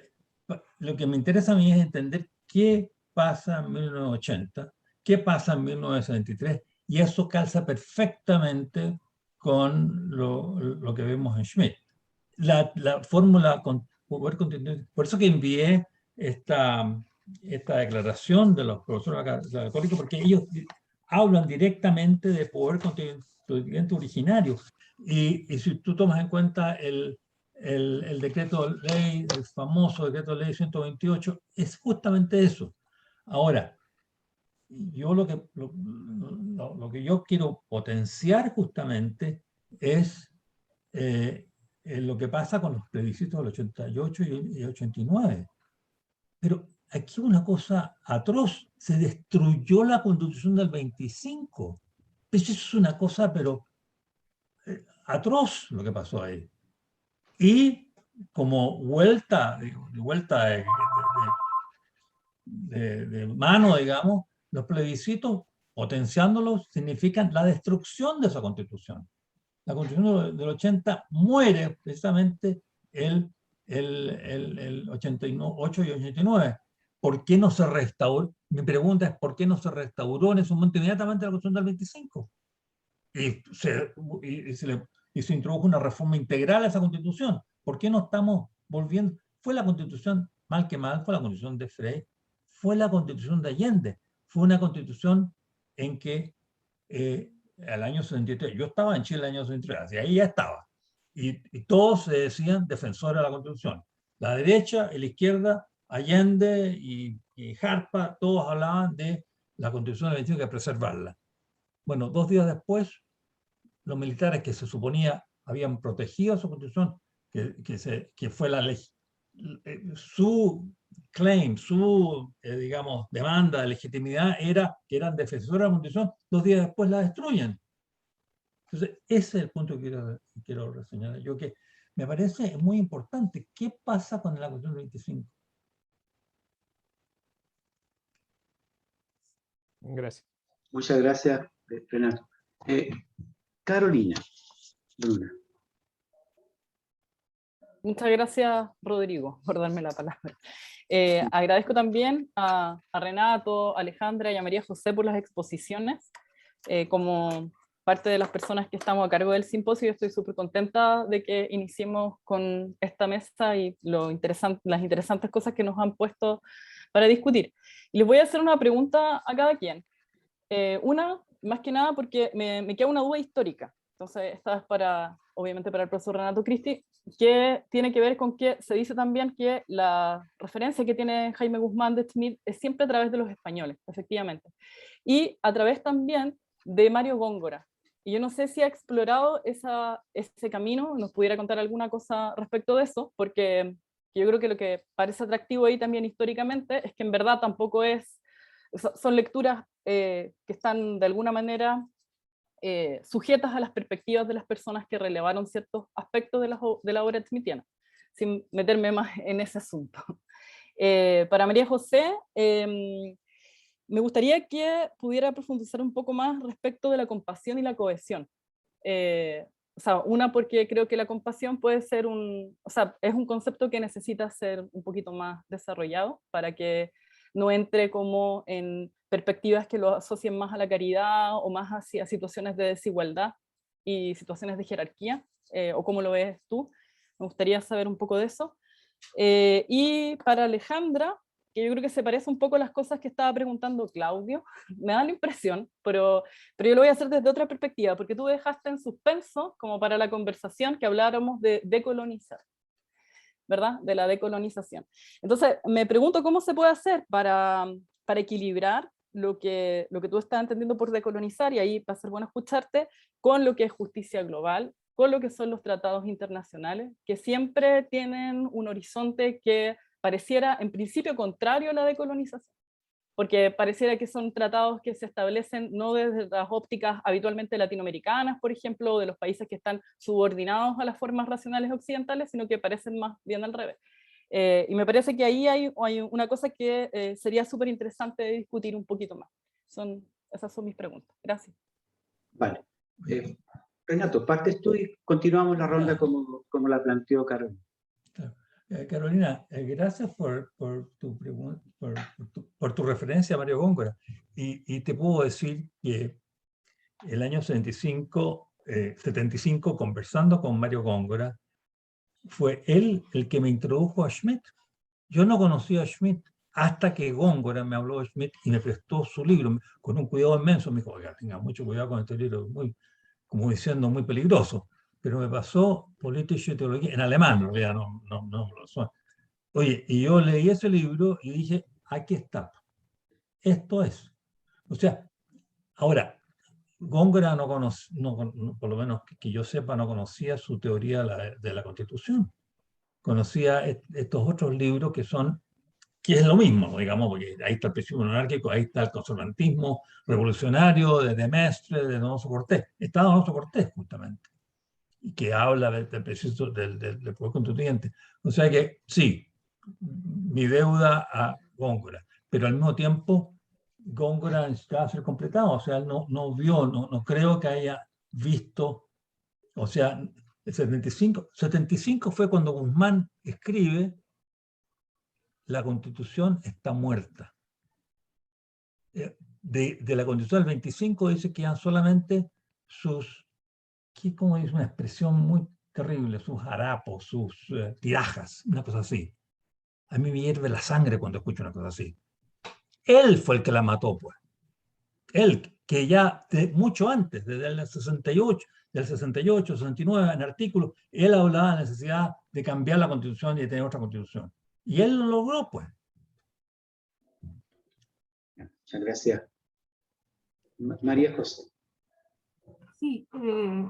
[SPEAKER 1] lo que me interesa a mí es entender qué pasa en 1980, qué pasa en 1973, y eso calza perfectamente con lo que vemos en Schmitt. La fórmula con poder constituyente, por eso que envié esta declaración de los profesores católicos, porque ellos hablan directamente de poder constituyente originario. Y si tú tomas en cuenta el decreto ley, el famoso decreto ley 128, es justamente eso. Ahora, yo lo que yo quiero potenciar justamente es lo que pasa con los plebiscitos del 88 y 89. Pero aquí una cosa atroz, se destruyó la Constitución del 25. Eso es una cosa, pero atroz lo que pasó ahí. Y como vuelta de mano, digamos, los plebiscitos, potenciándolos, significan la destrucción de esa Constitución. La Constitución del 80 muere precisamente el 88 y 89. ¿Por qué no se restauró? Mi pregunta es, ¿por qué no se restauró en ese momento inmediatamente la Constitución del 25? Y se introdujo una reforma integral a esa Constitución. ¿Por qué no estamos volviendo? Fue la Constitución, mal que mal, fue la Constitución de Frey, fue la Constitución de Allende, fue una Constitución en que al año 73, yo estaba en Chile el año 73, y ahí ya estaba, y todos se decían defensores de la Constitución. La derecha y la izquierda, Allende y Jarpa, todos hablaban de la Constitución del 25, que preservarla. Bueno, 2 días después, los militares que se suponía habían protegido su Constitución, que fue la ley, su claim, su, digamos, demanda de legitimidad era que eran defensores de la Constitución, 2 días después la destruyen. Entonces, ese es el punto que quiero reseñar. Yo que me parece muy importante. ¿Qué pasa con la Constitución 25?
[SPEAKER 10] Gracias.
[SPEAKER 2] Muchas gracias, Renato. Carolina Bruna.
[SPEAKER 3] Muchas gracias, Rodrigo, por darme la palabra. Agradezco también a Renato, a Alejandra y a María José por las exposiciones. Como parte de las personas que estamos a cargo del simposio, yo estoy súper contenta de que iniciemos con esta mesa y las interesantes cosas que nos han puesto para discutir. Y les voy a hacer una pregunta a cada quien. Una, más que nada, porque me queda una duda histórica. Entonces, esta es obviamente para el profesor Renato Cristi, que tiene que ver con que se dice también que la referencia que tiene Jaime Guzmán de Schmitt es siempre a través de los españoles, efectivamente. Y a través también de Mario Góngora. Y yo no sé si ha explorado ese camino, nos pudiera contar alguna cosa respecto de eso, porque yo creo que lo que parece atractivo ahí también históricamente es que en verdad tampoco son lecturas que están de alguna manera sujetas a las perspectivas de las personas que relevaron ciertos aspectos de la obra schmittiana, sin meterme más en ese asunto. Para María José, me gustaría que pudiera profundizar un poco más respecto de la compasión y la cohesión. O sea, una, porque creo que la compasión puede ser es un concepto que necesita ser un poquito más desarrollado para que no entre como en perspectivas que lo asocien más a la caridad o más hacia situaciones de desigualdad y situaciones de jerarquía, o cómo lo ves tú. Me gustaría saber un poco de eso. Y para Alejandra, que yo creo que se parece un poco a las cosas que estaba preguntando Claudio, me da la impresión, pero yo lo voy a hacer desde otra perspectiva, porque tú dejaste en suspenso, como para la conversación, que habláramos de decolonizar, ¿verdad? De la decolonización. Entonces, me pregunto cómo se puede hacer para equilibrar lo que tú estás entendiendo por decolonizar, y ahí va a ser bueno escucharte, con lo que es justicia global, con lo que son los tratados internacionales, que siempre tienen un horizonte que pareciera en principio contrario a la decolonización, porque pareciera que son tratados que se establecen no desde las ópticas habitualmente latinoamericanas, por ejemplo, o de los países que están subordinados a las formas racionales occidentales, sino que parecen más bien al revés. Y me parece que ahí hay una cosa que sería súper interesante de discutir un poquito más. Esas son mis preguntas. Gracias.
[SPEAKER 2] Vale. Renato, partes tú y continuamos la ronda como la planteó Carolina.
[SPEAKER 1] Carolina, gracias por tu referencia a Mario Góngora. Y te puedo decir que el año 75, conversando con Mario Góngora, fue él el que me introdujo a Schmitt. Yo no conocía a Schmitt hasta que Góngora me habló de Schmitt y me prestó su libro con un cuidado inmenso. Me dijo, oiga, tenga mucho cuidado con este libro, como diciendo, muy peligroso. pero me pasó Politische Theologie, en alemán, en realidad, no. Oye, y yo leí ese libro y dije, aquí está. Esto es. O sea, ahora, Góngora no conoce, por lo menos que yo sepa, no conocía su teoría de la Constitución. Conocía estos otros libros que es lo mismo, digamos, porque ahí está el principio monárquico, ahí está el conservatismo revolucionario de Mestre, de Donoso Cortés. Está Donoso Cortés, justamente, y que habla del proceso del poder constituyente. O sea que sí, mi deuda a Góngora, pero al mismo tiempo Góngora necesitaba ser completado, o sea, él no vio, no creo que haya visto, o sea, el 75 fue cuando Guzmán escribe la Constitución está muerta. De la Constitución del 25 dice que eran solamente sus, como dice una expresión muy terrible, sus harapos, sus tirajas, una cosa así. A mí me hierve la sangre cuando escucho una cosa así. Él fue el que la mató, pues. Él, que ya mucho antes, desde el 68, del 68, 69, en artículos, él hablaba de la necesidad de cambiar la Constitución y de tener otra Constitución. Y él lo logró, pues.
[SPEAKER 2] Muchas gracias. María José.
[SPEAKER 4] Sí,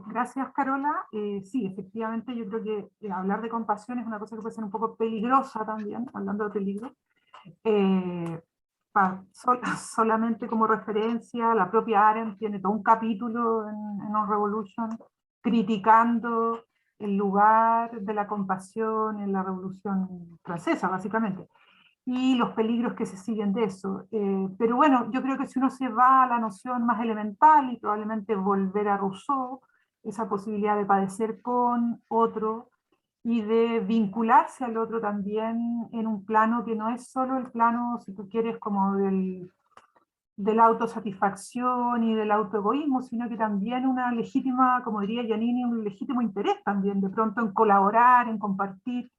[SPEAKER 4] gracias Carola. Sí, efectivamente yo creo que hablar de compasión es una cosa que puede ser un poco peligrosa también, hablando de peligro. Solamente como referencia, la propia Arendt tiene todo un capítulo en On Revolution criticando el lugar de la compasión en la Revolución Francesa, básicamente, y los peligros que se siguen de eso. Pero bueno, yo creo que si uno se va a la noción más elemental y probablemente volver a Rousseau, esa posibilidad de padecer con otro y de vincularse al otro también en un plano que no es solo el plano, si tú quieres, como de la autosatisfacción y del autoegoísmo, sino que también una legítima, como diría Giannini, un legítimo interés también, de pronto en colaborar, en compartir.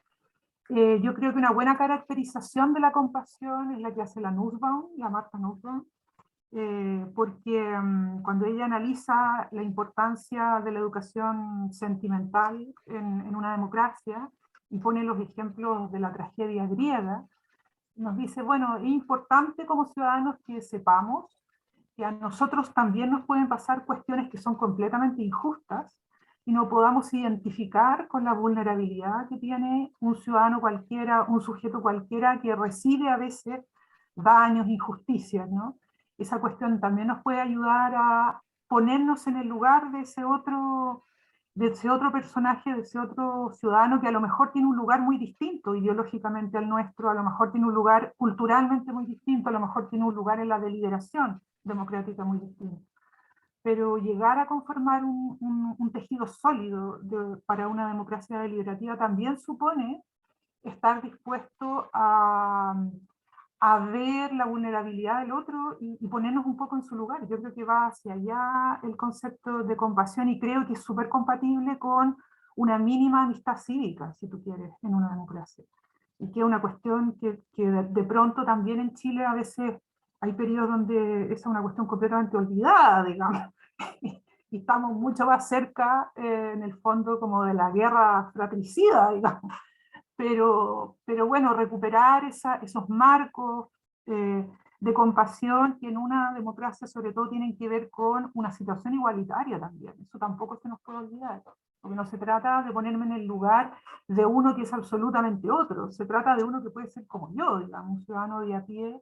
[SPEAKER 4] Yo creo que una buena caracterización de la compasión es la que hace la Nussbaum, la Martha Nussbaum, porque cuando ella analiza la importancia de la educación sentimental en una democracia y pone los ejemplos de la tragedia griega, nos dice, bueno, es importante como ciudadanos que sepamos que a nosotros también nos pueden pasar cuestiones que son completamente injustas y no podamos identificar con la vulnerabilidad que tiene un ciudadano cualquiera, un sujeto cualquiera que recibe a veces daños, injusticias, ¿no? Esa cuestión también nos puede ayudar a ponernos en el lugar de ese otro personaje, de ese otro ciudadano que a lo mejor tiene un lugar muy distinto ideológicamente al nuestro, a lo mejor tiene un lugar culturalmente muy distinto, a lo mejor tiene un lugar en la deliberación democrática muy distinto. Pero llegar a conformar un tejido sólido para una democracia deliberativa también supone estar dispuesto a ver la vulnerabilidad del otro y ponernos un poco en su lugar. Yo creo que va hacia allá el concepto de compasión y creo que es súper compatible con una mínima amistad cívica, si tú quieres, en una democracia. Y que es una cuestión que de pronto también en Chile a veces hay periodos donde esa es una cuestión completamente olvidada, digamos. Y estamos mucho más cerca, en el fondo, como de la guerra fratricida, digamos. Pero bueno, recuperar esos marcos de compasión que en una democracia sobre todo tienen que ver con una situación igualitaria también. Eso tampoco se nos puede olvidar, porque no se trata de ponerme en el lugar de uno que es absolutamente otro, se trata de uno que puede ser como yo, digamos, un ciudadano de a pie,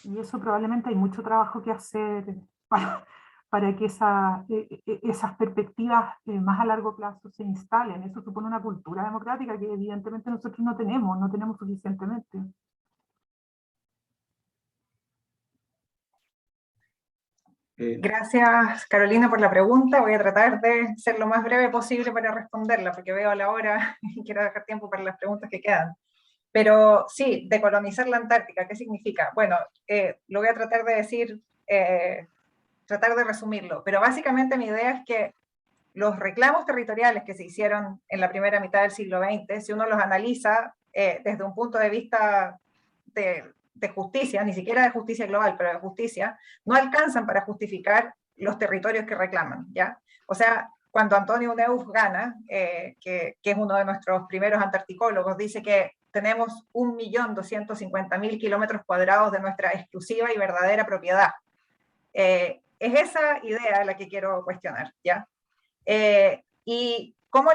[SPEAKER 4] y eso probablemente hay mucho trabajo que hacer para que esas perspectivas más a largo plazo se instalen. Eso supone una cultura democrática que evidentemente nosotros no tenemos suficientemente.
[SPEAKER 5] Gracias, Carolina, por la pregunta. Voy a tratar de ser lo más breve posible para responderla, porque veo la hora y quiero dejar tiempo para las preguntas que quedan. Pero sí, decolonizar la Antártica, ¿qué significa? Bueno, lo voy a tratar de decir, tratar de resumirlo, pero básicamente mi idea es que los reclamos territoriales que se hicieron en la primera mitad del siglo XX, si uno los analiza desde un punto de vista de justicia, ni siquiera de justicia global, pero de justicia, no alcanzan para justificar los territorios que reclaman, ¿ya? O sea, cuando Antonio Neus gana, que es uno de nuestros primeros antarcticólogos, dice que tenemos 1.250.000 kilómetros cuadrados de nuestra exclusiva y verdadera propiedad. Es esa idea la que quiero cuestionar, ¿ya? Y cómo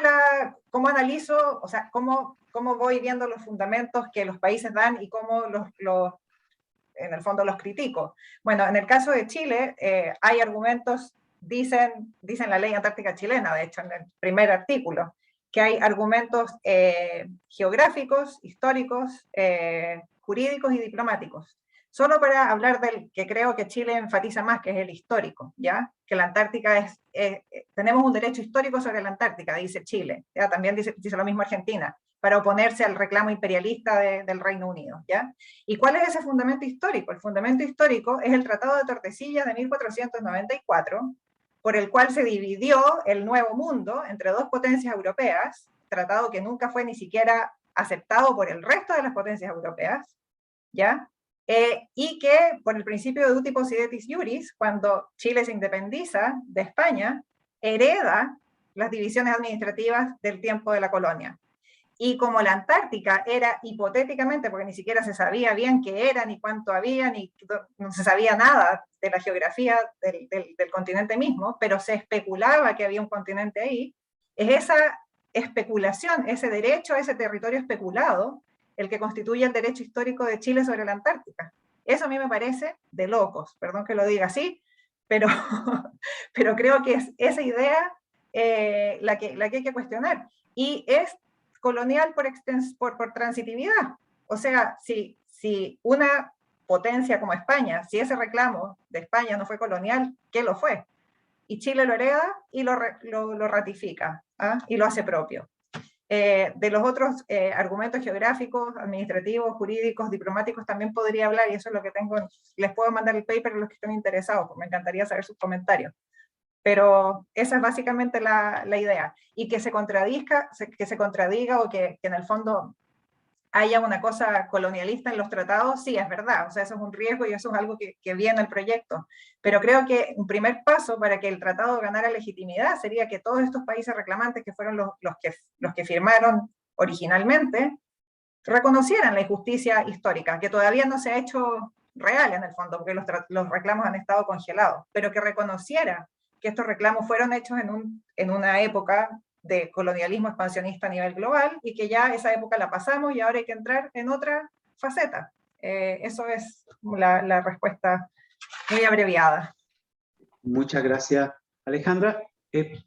[SPEAKER 5] analizo, o sea, cómo voy viendo los fundamentos que los países dan y cómo en el fondo los critico. Bueno, en el caso de Chile, hay argumentos, dicen la ley antártica chilena, de hecho, en el primer artículo, que hay argumentos geográficos, históricos, jurídicos y diplomáticos. Solo para hablar del que creo que Chile enfatiza más, que es el histórico, ¿ya? Que la Antártica tenemos un derecho histórico sobre la Antártica, dice Chile, ¿ya? También dice lo mismo Argentina, para oponerse al reclamo imperialista del Reino Unido, ¿ya? ¿Y cuál es ese fundamento histórico? El fundamento histórico es el Tratado de Tordesillas de 1494, por el cual se dividió el Nuevo Mundo entre dos potencias europeas, tratado que nunca fue ni siquiera aceptado por el resto de las potencias europeas, ¿ya? Y que por el principio de uti possidetis iuris, cuando Chile se independiza de España, hereda las divisiones administrativas del tiempo de la colonia. Y como la Antártica era hipotéticamente, porque ni siquiera se sabía bien qué era, ni cuánto había, ni no se sabía nada de la geografía del continente mismo, pero se especulaba que había un continente ahí, es esa especulación, ese derecho a ese territorio especulado, el que constituye el derecho histórico de Chile sobre la Antártica. Eso a mí me parece de locos, perdón que lo diga así, pero creo que es esa idea la que hay que cuestionar. Y es colonial por transitividad. O sea, si una potencia como España, si ese reclamo de España no fue colonial, ¿qué lo fue? Y Chile lo hereda y lo ratifica, ¿ah? Y lo hace propio. De los otros argumentos geográficos, administrativos, jurídicos, diplomáticos también podría hablar, y eso es lo que tengo. Les puedo mandar el paper a los que estén interesados, porque me encantaría saber sus comentarios. Pero esa es básicamente la idea. Y que se contradiga o que en el fondo haya una cosa colonialista en los tratados, sí, es verdad. O sea, eso es un riesgo y eso es algo que viene al proyecto. Pero creo que un primer paso para que el tratado ganara legitimidad sería que todos estos países reclamantes, que fueron los que firmaron originalmente, reconocieran la injusticia histórica, que todavía no se ha hecho real en el fondo, porque los reclamos han estado congelados, pero que reconociera que estos reclamos fueron hechos en una época de colonialismo expansionista a nivel global y que ya esa época la pasamos y ahora hay que entrar en otra faceta. Eso es la respuesta muy abreviada.
[SPEAKER 2] Muchas gracias, Alejandra.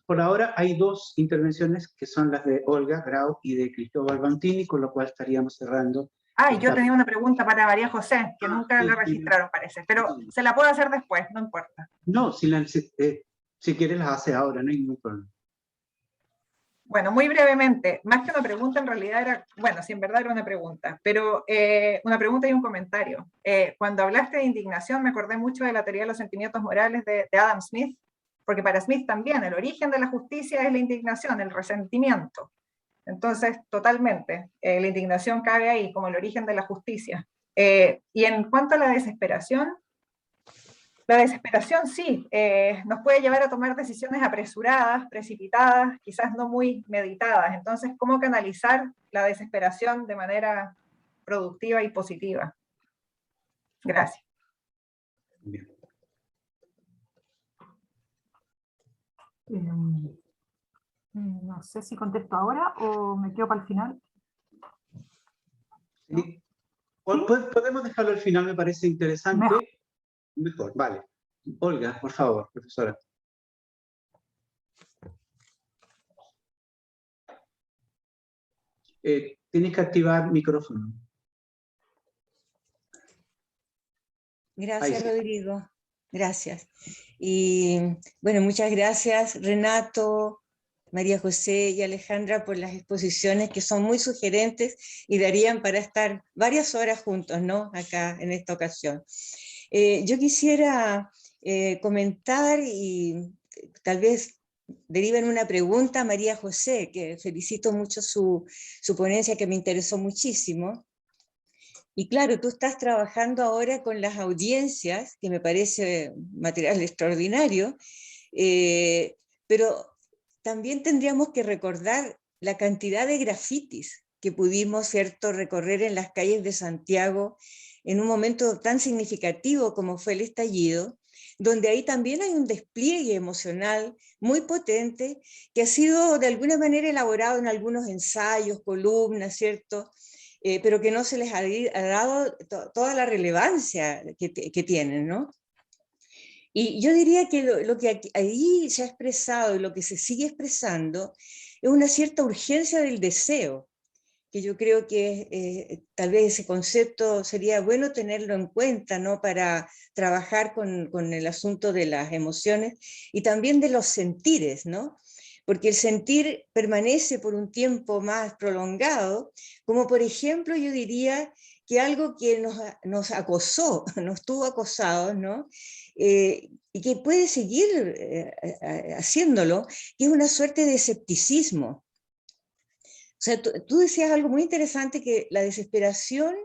[SPEAKER 2] Por ahora hay dos intervenciones que son las de Olga Grau y de Cristóbal Bantini, con lo cual estaríamos cerrando.
[SPEAKER 5] Ah, y yo tenía una pregunta para María José, que nunca la registraron, parece, pero se la puedo hacer después, no importa.
[SPEAKER 2] No, si quieres las hace ahora, no hay ningún problema.
[SPEAKER 5] Bueno, muy brevemente, más que una pregunta, en realidad era, bueno, sí, en verdad era una pregunta, pero una pregunta y un comentario. Cuando hablaste de indignación, me acordé mucho de la teoría de los sentimientos morales de Adam Smith, porque para Smith también el origen de la justicia es la indignación, el resentimiento. Entonces, totalmente, la indignación cabe ahí como el origen de la justicia. Y en cuanto a la desesperación sí, nos puede llevar a tomar decisiones apresuradas, precipitadas, quizás no muy meditadas. Entonces, ¿cómo canalizar la desesperación de manera productiva y positiva? Gracias.
[SPEAKER 2] Bien.
[SPEAKER 4] No sé si contesto ahora o me quedo para el final.
[SPEAKER 2] Sí. Podemos dejarlo al final, me parece interesante. Mejor, vale. Olga, por favor, profesora. Tienes que activar micrófono.
[SPEAKER 11] Gracias, Rodrigo. Gracias. Y bueno, muchas gracias, Renato, María José y Alejandra, por las exposiciones que son muy sugerentes y darían para estar varias horas juntos, ¿no? Acá en esta ocasión. Yo quisiera comentar y tal vez deriva en una pregunta a María José, que felicito mucho su ponencia, que me interesó muchísimo. Y claro, tú estás trabajando ahora con las audiencias, que me parece material extraordinario, pero también tendríamos que recordar la cantidad de grafitis que pudimos, ¿cierto?, recorrer en las calles de Santiago en un momento tan significativo como fue el estallido, donde ahí también hay un despliegue emocional muy potente que ha sido de alguna manera elaborado en algunos ensayos, columnas, ¿cierto?, pero que no se les ha dado toda la relevancia que tienen, ¿no? Y yo diría que lo que ahí se ha expresado y lo que se sigue expresando es una cierta urgencia del deseo, que yo creo que tal vez ese concepto sería bueno tenerlo en cuenta, ¿no?, para trabajar con el asunto de las emociones y también de los sentires, ¿no? Porque el sentir permanece por un tiempo más prolongado, como por ejemplo yo diría que algo que nos acosó, nos tuvo acosados, ¿no? Y que puede seguir haciéndolo, que es una suerte de escepticismo. O sea, tú decías algo muy interesante, que la desesperación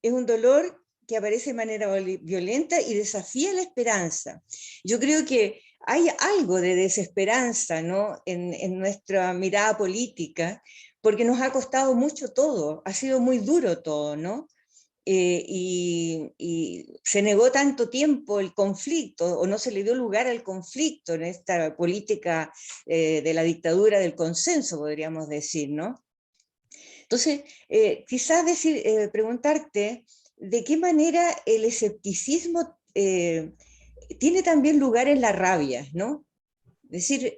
[SPEAKER 11] es un dolor que aparece de manera violenta y desafía la esperanza. Yo creo que hay algo de desesperanza, ¿no?, en nuestra mirada política, porque nos ha costado mucho todo, ha sido muy duro todo, ¿no? Y se negó tanto tiempo el conflicto, o no se le dio lugar al conflicto en esta política de la dictadura del consenso, podríamos decir, ¿no? Entonces, quizás preguntarte de qué manera el escepticismo tiene también lugar en la rabia, ¿no? Es decir,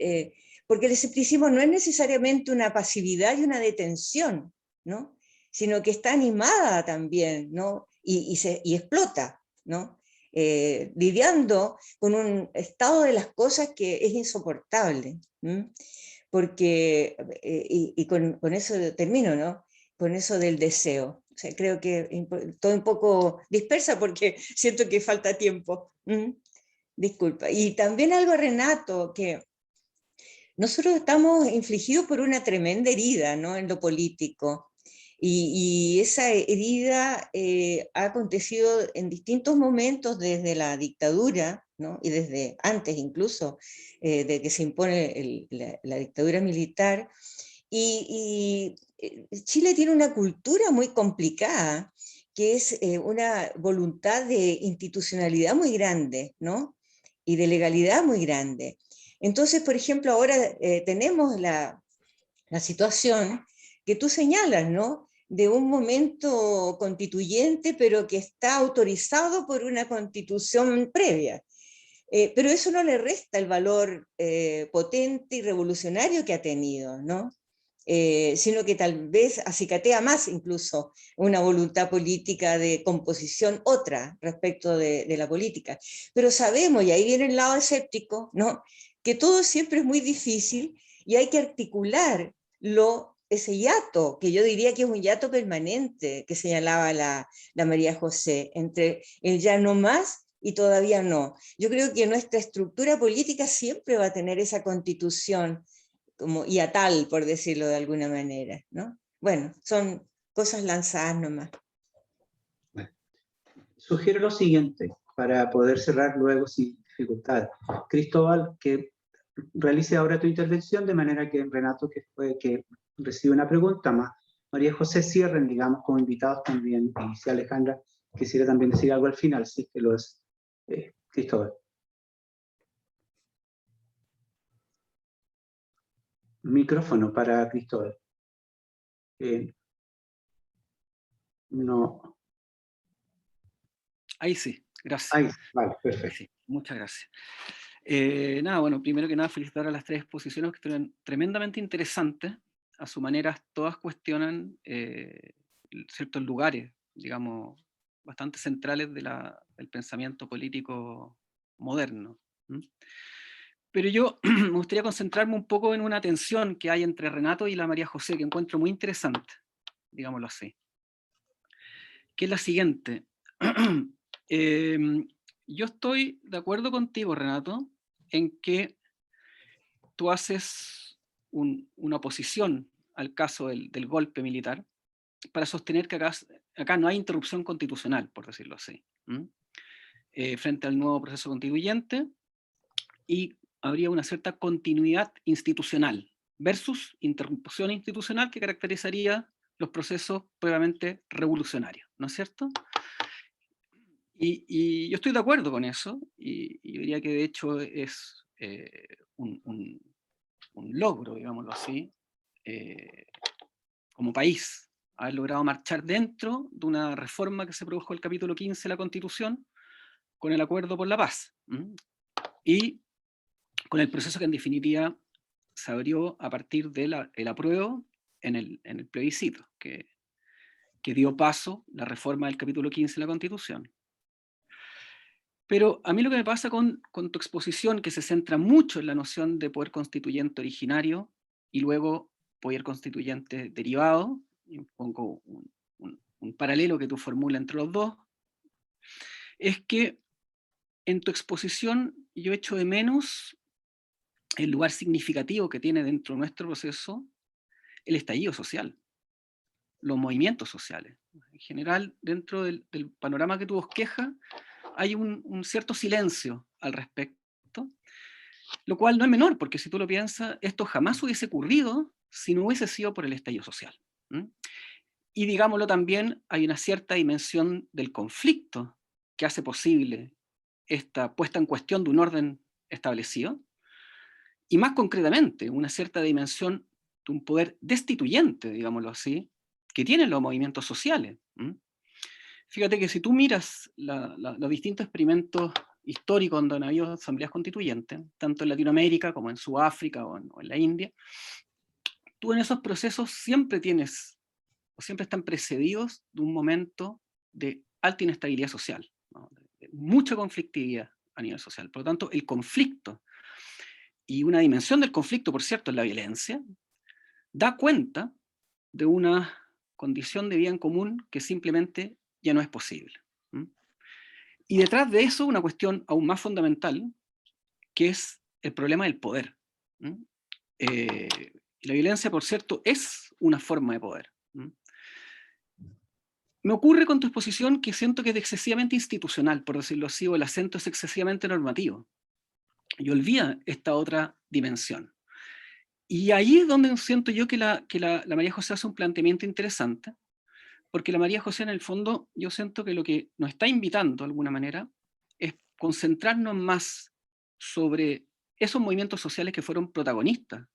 [SPEAKER 11] porque el escepticismo no es necesariamente una pasividad y una detención, ¿no?, sino que está animada también, ¿no?, y explota, ¿no?, lidiando con un estado de las cosas que es insoportable. Porque, y con eso termino, ¿no?, con eso del deseo. O sea, creo que estoy un poco dispersa porque siento que falta tiempo. Disculpa. Y también algo, Renato, que nosotros estamos infligidos por una tremenda herida, ¿no?, en lo político. Y esa herida ha acontecido en distintos momentos desde la dictadura, ¿no?, y desde antes incluso de que se impone la dictadura militar. Y Chile tiene una cultura muy complicada, que es una voluntad de institucionalidad muy grande, ¿no?, y de legalidad muy grande. Entonces, por ejemplo, ahora tenemos la situación que tú señalas, ¿no?, de un momento constituyente, pero que está autorizado por una constitución previa. Pero eso no le resta el valor potente y revolucionario que ha tenido, ¿no? Sino que tal vez acicatea más incluso una voluntad política de composición otra respecto de la política. Pero sabemos, y ahí viene el lado escéptico, ¿no?, que todo siempre es muy difícil y hay que articular ese hiato, que yo diría que es un hiato permanente, que señalaba la María José, entre el ya no más y todavía no. Yo creo que nuestra estructura política siempre va a tener esa constitución como hiatal, por decirlo de alguna manera, ¿no? Bueno, son cosas lanzadas nomás.
[SPEAKER 2] Sugiero lo siguiente, para poder cerrar luego sin dificultad. Cristóbal, que realice ahora tu intervención, de manera que Renato, que recibe una pregunta más, María José, cierren, digamos, como invitados también, y si Alejandra quisiera también decir algo al final, si es que lo es. Cristóbal. Micrófono para Cristóbal. No.
[SPEAKER 12] Ahí sí, gracias.
[SPEAKER 2] Ahí, vale, perfecto.
[SPEAKER 12] Sí, muchas gracias. Nada, bueno, primero que nada felicitar a las tres exposiciones que estuvieron tremendamente interesantes. A su manera todas cuestionan ciertos lugares, digamos, bastante centrales del pensamiento político moderno. Pero yo me gustaría concentrarme un poco en una tensión que hay entre Renato y la María José, que encuentro muy interesante, digámoslo así, que es la siguiente. Yo estoy de acuerdo contigo, Renato, en que tú haces una oposición al caso del golpe militar para sostener que acá no hay interrupción constitucional, por decirlo así, frente al nuevo proceso constituyente, y habría una cierta continuidad institucional versus interrupción institucional que caracterizaría los procesos previamente revolucionarios, ¿no es cierto? Y yo estoy de acuerdo con eso, y yo diría que de hecho es un logro, digámoslo así, como país, haber logrado marchar dentro de una reforma que se produjo en el capítulo 15 de la Constitución, con el Acuerdo por la Paz, y con el proceso que en definitiva se abrió a partir del apruebo en el plebiscito, que dio paso a la reforma del capítulo 15 de la Constitución. Pero a mí lo que me pasa con tu exposición, que se centra mucho en la noción de poder constituyente originario y luego poder constituyente derivado, y pongo un paralelo que tú formulas entre los dos, es que en tu exposición yo echo de menos el lugar significativo que tiene dentro de nuestro proceso el estallido social, los movimientos sociales. En general, dentro del panorama que tú bosquejas, hay un cierto silencio al respecto, lo cual no es menor, porque si tú lo piensas, esto jamás hubiese ocurrido si no hubiese sido por el estallido social. Y digámoslo también, hay una cierta dimensión del conflicto que hace posible esta puesta en cuestión de un orden establecido, y más concretamente, una cierta dimensión de un poder destituyente, digámoslo así, que tienen los movimientos sociales. Fíjate que si tú miras los distintos experimentos históricos donde han habido asambleas constituyentes, tanto en Latinoamérica como en Sudáfrica o en la India, tú en esos procesos siempre tienes, o siempre están precedidos de un momento de alta inestabilidad social, ¿no? De mucha conflictividad a nivel social. Por lo tanto, el conflicto, y una dimensión del conflicto, por cierto, es la violencia, da cuenta de una condición de vida en común que simplemente ya no es posible. Y detrás de eso una cuestión aún más fundamental, que es el problema del poder. La violencia, por cierto, es una forma de poder. Me ocurre con tu exposición que siento que es excesivamente institucional, por decirlo así, o el acento es excesivamente normativo, y olvida esta otra dimensión. Y ahí es donde siento yo que la María José hace un planteamiento interesante, porque la María José en el fondo, yo siento que lo que nos está invitando de alguna manera es concentrarnos más sobre esos movimientos sociales que fueron protagonistas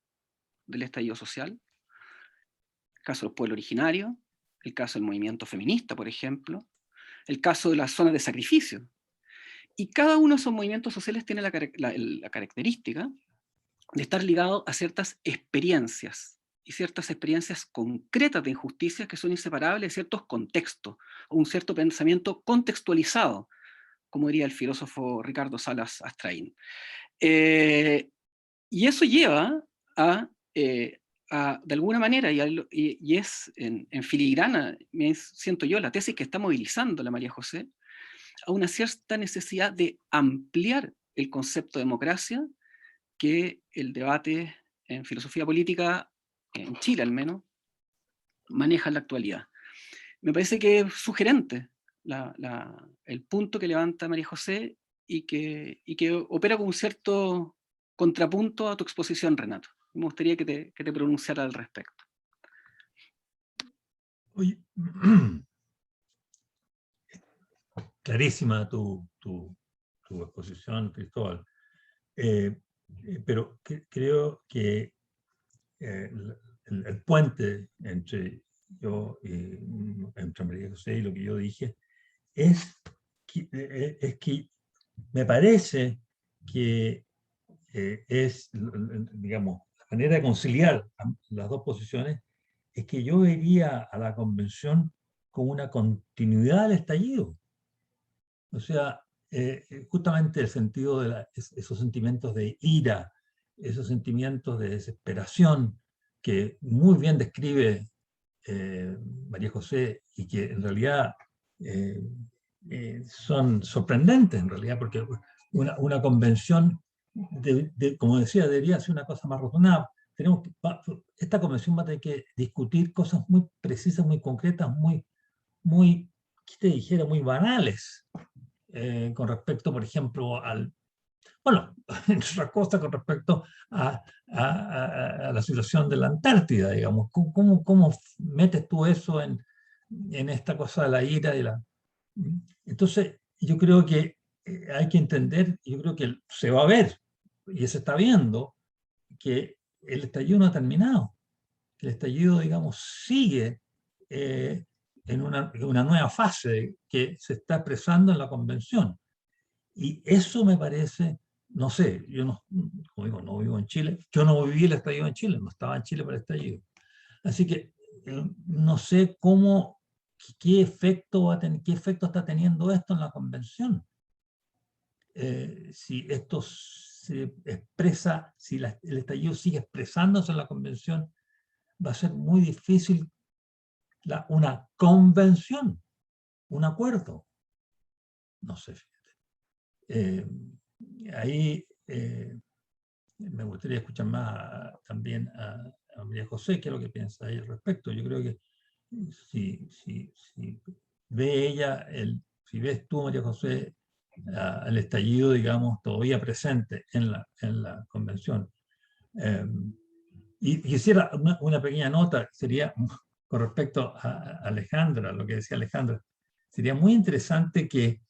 [SPEAKER 12] del estallido social, el caso de los pueblos originarios, el caso del movimiento feminista, por ejemplo, el caso de las zonas de sacrificio. Y cada uno de esos movimientos sociales tiene la característica de estar ligado a ciertas experiencias, y ciertas experiencias concretas de injusticias que son inseparables de ciertos contextos, o un cierto pensamiento contextualizado, como diría el filósofo Ricardo Salas Astrain. Y eso lleva a de alguna manera, y es en filigrana, siento yo, la tesis que está movilizando la María José, a una cierta necesidad de ampliar el concepto de democracia que el debate en filosofía política, en Chile al menos, maneja en la actualidad. Me parece que es sugerente el punto que levanta María José y que opera con un cierto contrapunto a tu exposición, Renato. Me gustaría que te pronunciara al respecto.
[SPEAKER 1] Oye, clarísima tu exposición, Cristóbal. Pero creo que el puente entre yo y entre María José y lo que yo dije es que me parece que es, digamos, la manera de conciliar las dos posiciones es que yo vería a la convención como una continuidad del estallido. O sea, justamente el sentido de esos sentimientos de ira, esos sentimientos de desesperación que muy bien describe María José y que en realidad son sorprendentes, en realidad, porque una convención, como decía, debería ser una cosa más razonable. Esta convención va a tener que discutir cosas muy precisas, muy concretas, muy, ¿qué te dijera?, muy banales. Con respecto, por ejemplo, al Bueno, entre otras cosas con respecto a la situación de la Antártida, digamos. ¿Cómo metes tú eso en esta cosa de la ira? Entonces, yo creo que hay que entender, yo creo que se va a ver, y se está viendo, que el estallido no ha terminado. El estallido, digamos, sigue en una nueva fase que se está expresando en la convención. Y eso me parece, no sé, yo no, como digo, no vivo en Chile, yo no viví el estallido en Chile, no estaba en Chile para el estallido. Así que no sé qué efecto está teniendo esto en la convención. Si esto se expresa, si el estallido sigue expresándose en la convención, va a ser muy difícil una convención, un acuerdo. No sé, fíjate. Ahí me gustaría escuchar más también a María José, qué es lo que piensa ella al respecto. Yo creo que si ve ella, si ves tú, María José, el estallido, digamos, todavía presente en la convención. Y quisiera una pequeña nota, sería con respecto a Alejandra, lo que decía Alejandra. Sería muy interesante que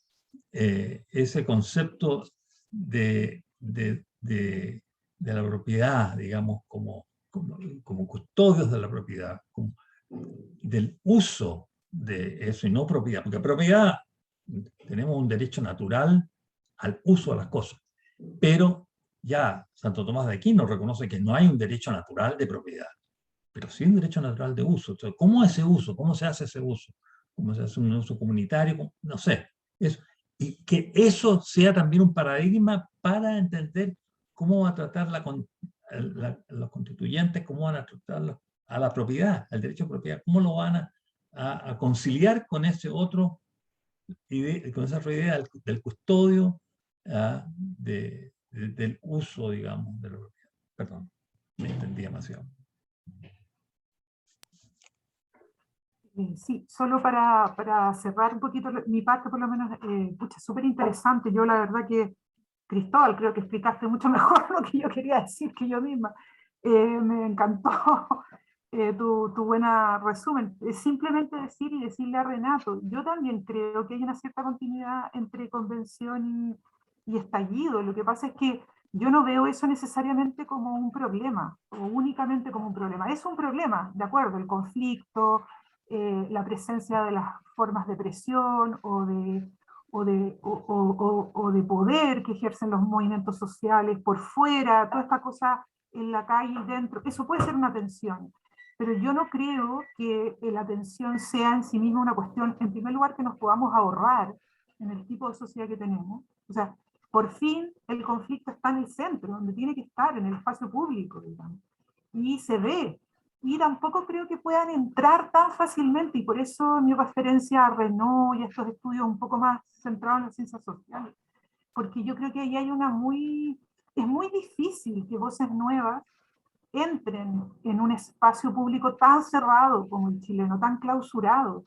[SPEAKER 1] ese concepto de la propiedad, digamos, como custodios de la propiedad, del uso de eso y no propiedad, porque propiedad tenemos un derecho natural al uso de las cosas, pero ya Santo Tomás de Aquino reconoce que no hay un derecho natural de propiedad, pero sí un derecho natural de uso. Entonces, ¿cómo es ese uso? ¿Cómo se hace ese uso? ¿Cómo se hace un uso comunitario? No sé. Eso. Y que eso sea también un paradigma para entender cómo va a tratar los constituyentes, cómo van a tratar a la propiedad, al derecho a propiedad, cómo lo van a conciliar con ese otro, con esa otra idea del custodio, del uso, digamos, de la propiedad. Perdón, me entendí demasiado.
[SPEAKER 4] Sí, solo para cerrar un poquito mi parte, por lo menos, súper interesante. Yo la verdad que, Cristóbal, creo que explicaste mucho mejor lo que yo quería decir que yo misma. Me encantó tu buena resumen. Es simplemente decir y decirle a Renato, yo también creo que hay una cierta continuidad entre convención y estallido. Lo que pasa es que yo no veo eso necesariamente como un problema, o únicamente como un problema. Es un problema, de acuerdo, el conflicto, la presencia de las formas de presión o de poder que ejercen los movimientos sociales por fuera, toda esta cosa en la calle y dentro, eso puede ser una tensión. Pero yo no creo que la tensión sea en sí misma una cuestión, en primer lugar, que nos podamos ahorrar en el tipo de sociedad que tenemos. O sea, por fin el conflicto está en el centro, donde tiene que estar, en el espacio público, digamos. Y se ve. Y tampoco creo que puedan entrar tan fácilmente, y por eso mi referencia a Renault y a estos estudios un poco más centrados en las ciencias sociales. Porque yo creo que ahí hay es muy difícil que voces nuevas entren en un espacio público tan cerrado como el chileno, tan clausurado.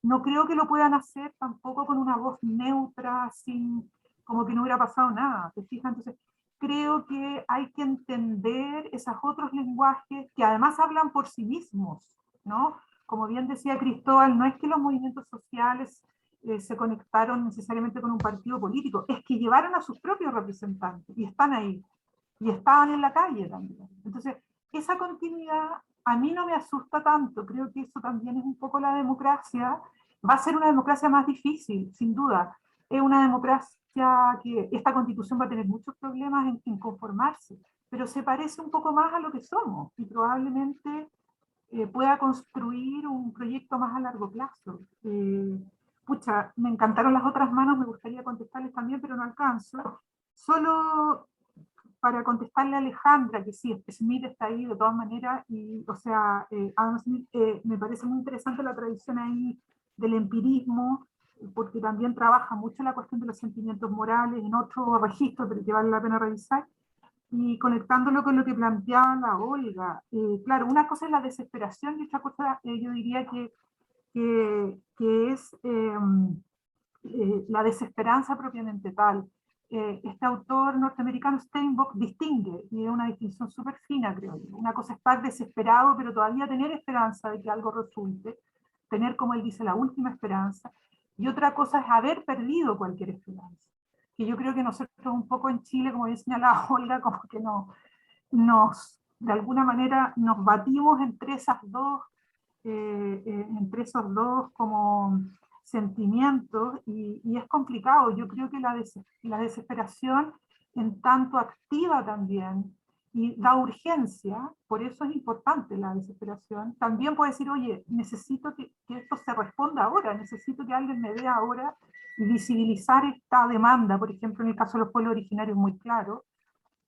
[SPEAKER 4] No creo que lo puedan hacer tampoco con una voz neutra, sin, como que no hubiera pasado nada, ¿te fijas? Entonces, creo que hay que entender esos otros lenguajes que además hablan por sí mismos, ¿no? Como bien decía Cristóbal, no es que los movimientos sociales se conectaron necesariamente con un partido político, es que llevaron a sus propios representantes y están ahí, y estaban en la calle también. Entonces, esa continuidad a mí no me asusta tanto, creo que eso también es un poco la democracia. Va a ser una democracia más difícil, sin duda. Es una democracia que esta constitución va a tener muchos problemas en conformarse, pero se parece un poco más a lo que somos y probablemente pueda construir un proyecto más a largo plazo. Pucha, me encantaron las otras manos, me gustaría contestarles también, pero no alcanzo. Solo para contestarle a Alejandra, que sí, Smith está ahí de todas maneras, y, o sea, Adam Smith, me parece muy interesante la tradición ahí del empirismo, porque también trabaja mucho la cuestión de los sentimientos morales en otro registro, pero que vale la pena revisar, y conectándolo con lo que planteaba la Olga. Claro, una cosa es la desesperación y otra cosa yo diría que es la desesperanza propiamente tal. este autor norteamericano Steinbock distingue, y es una distinción súper fina, creo yo. Una cosa es estar desesperado, pero todavía tener esperanza de que algo resulte, tener, como él dice, la última esperanza, y otra cosa es haber perdido cualquier esperanza. Que yo creo que nosotros un poco en Chile, como bien señalaba Olga, como que de alguna manera nos batimos entre esos dos como sentimientos, y es complicado. Yo creo que la desesperación en tanto activa también y da urgencia, por eso es importante la desesperación. También puede decir, oye, necesito que esto se responda ahora, necesito que alguien me vea ahora, y visibilizar esta demanda. Por ejemplo, en el caso de los pueblos originarios, muy claro,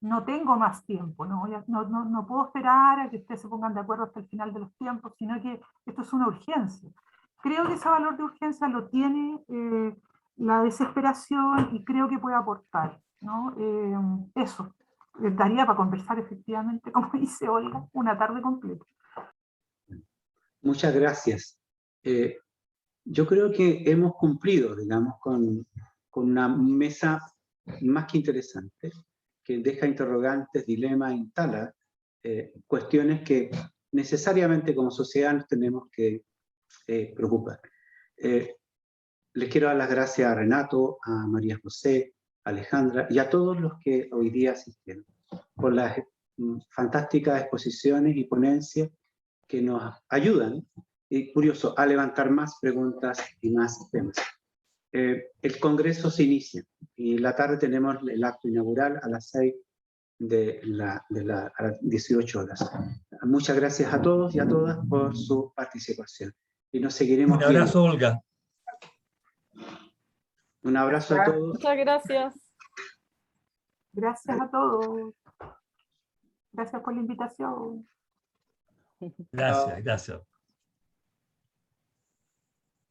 [SPEAKER 4] no tengo más tiempo, no puedo esperar a que ustedes se pongan de acuerdo hasta el final de los tiempos, sino que esto es una urgencia. Creo que ese valor de urgencia lo tiene la desesperación, y creo que puede aportar, ¿no? Eso, daría para conversar efectivamente, como dice Olga, una tarde completa.
[SPEAKER 2] Muchas gracias. Yo creo que hemos cumplido, digamos, con una mesa más que interesante, que deja interrogantes, dilemas, instala cuestiones que necesariamente como sociedad nos tenemos que preocupar. Les quiero dar las gracias a Renato, a María José, a Alejandra y a todos los que hoy día asistieron por las fantásticas exposiciones y ponencias que nos ayudan, y curioso, a levantar más preguntas y más temas. El Congreso se inicia y la tarde tenemos el acto inaugural a las 6 a las 18 horas. Muchas gracias a todos y a todas por su participación. Y nos seguiremos
[SPEAKER 1] Un abrazo,
[SPEAKER 2] viendo.
[SPEAKER 1] Olga.
[SPEAKER 2] Un abrazo a todos.
[SPEAKER 3] Muchas gracias.
[SPEAKER 4] Gracias a todos. Gracias por la invitación.
[SPEAKER 1] Gracias, gracias.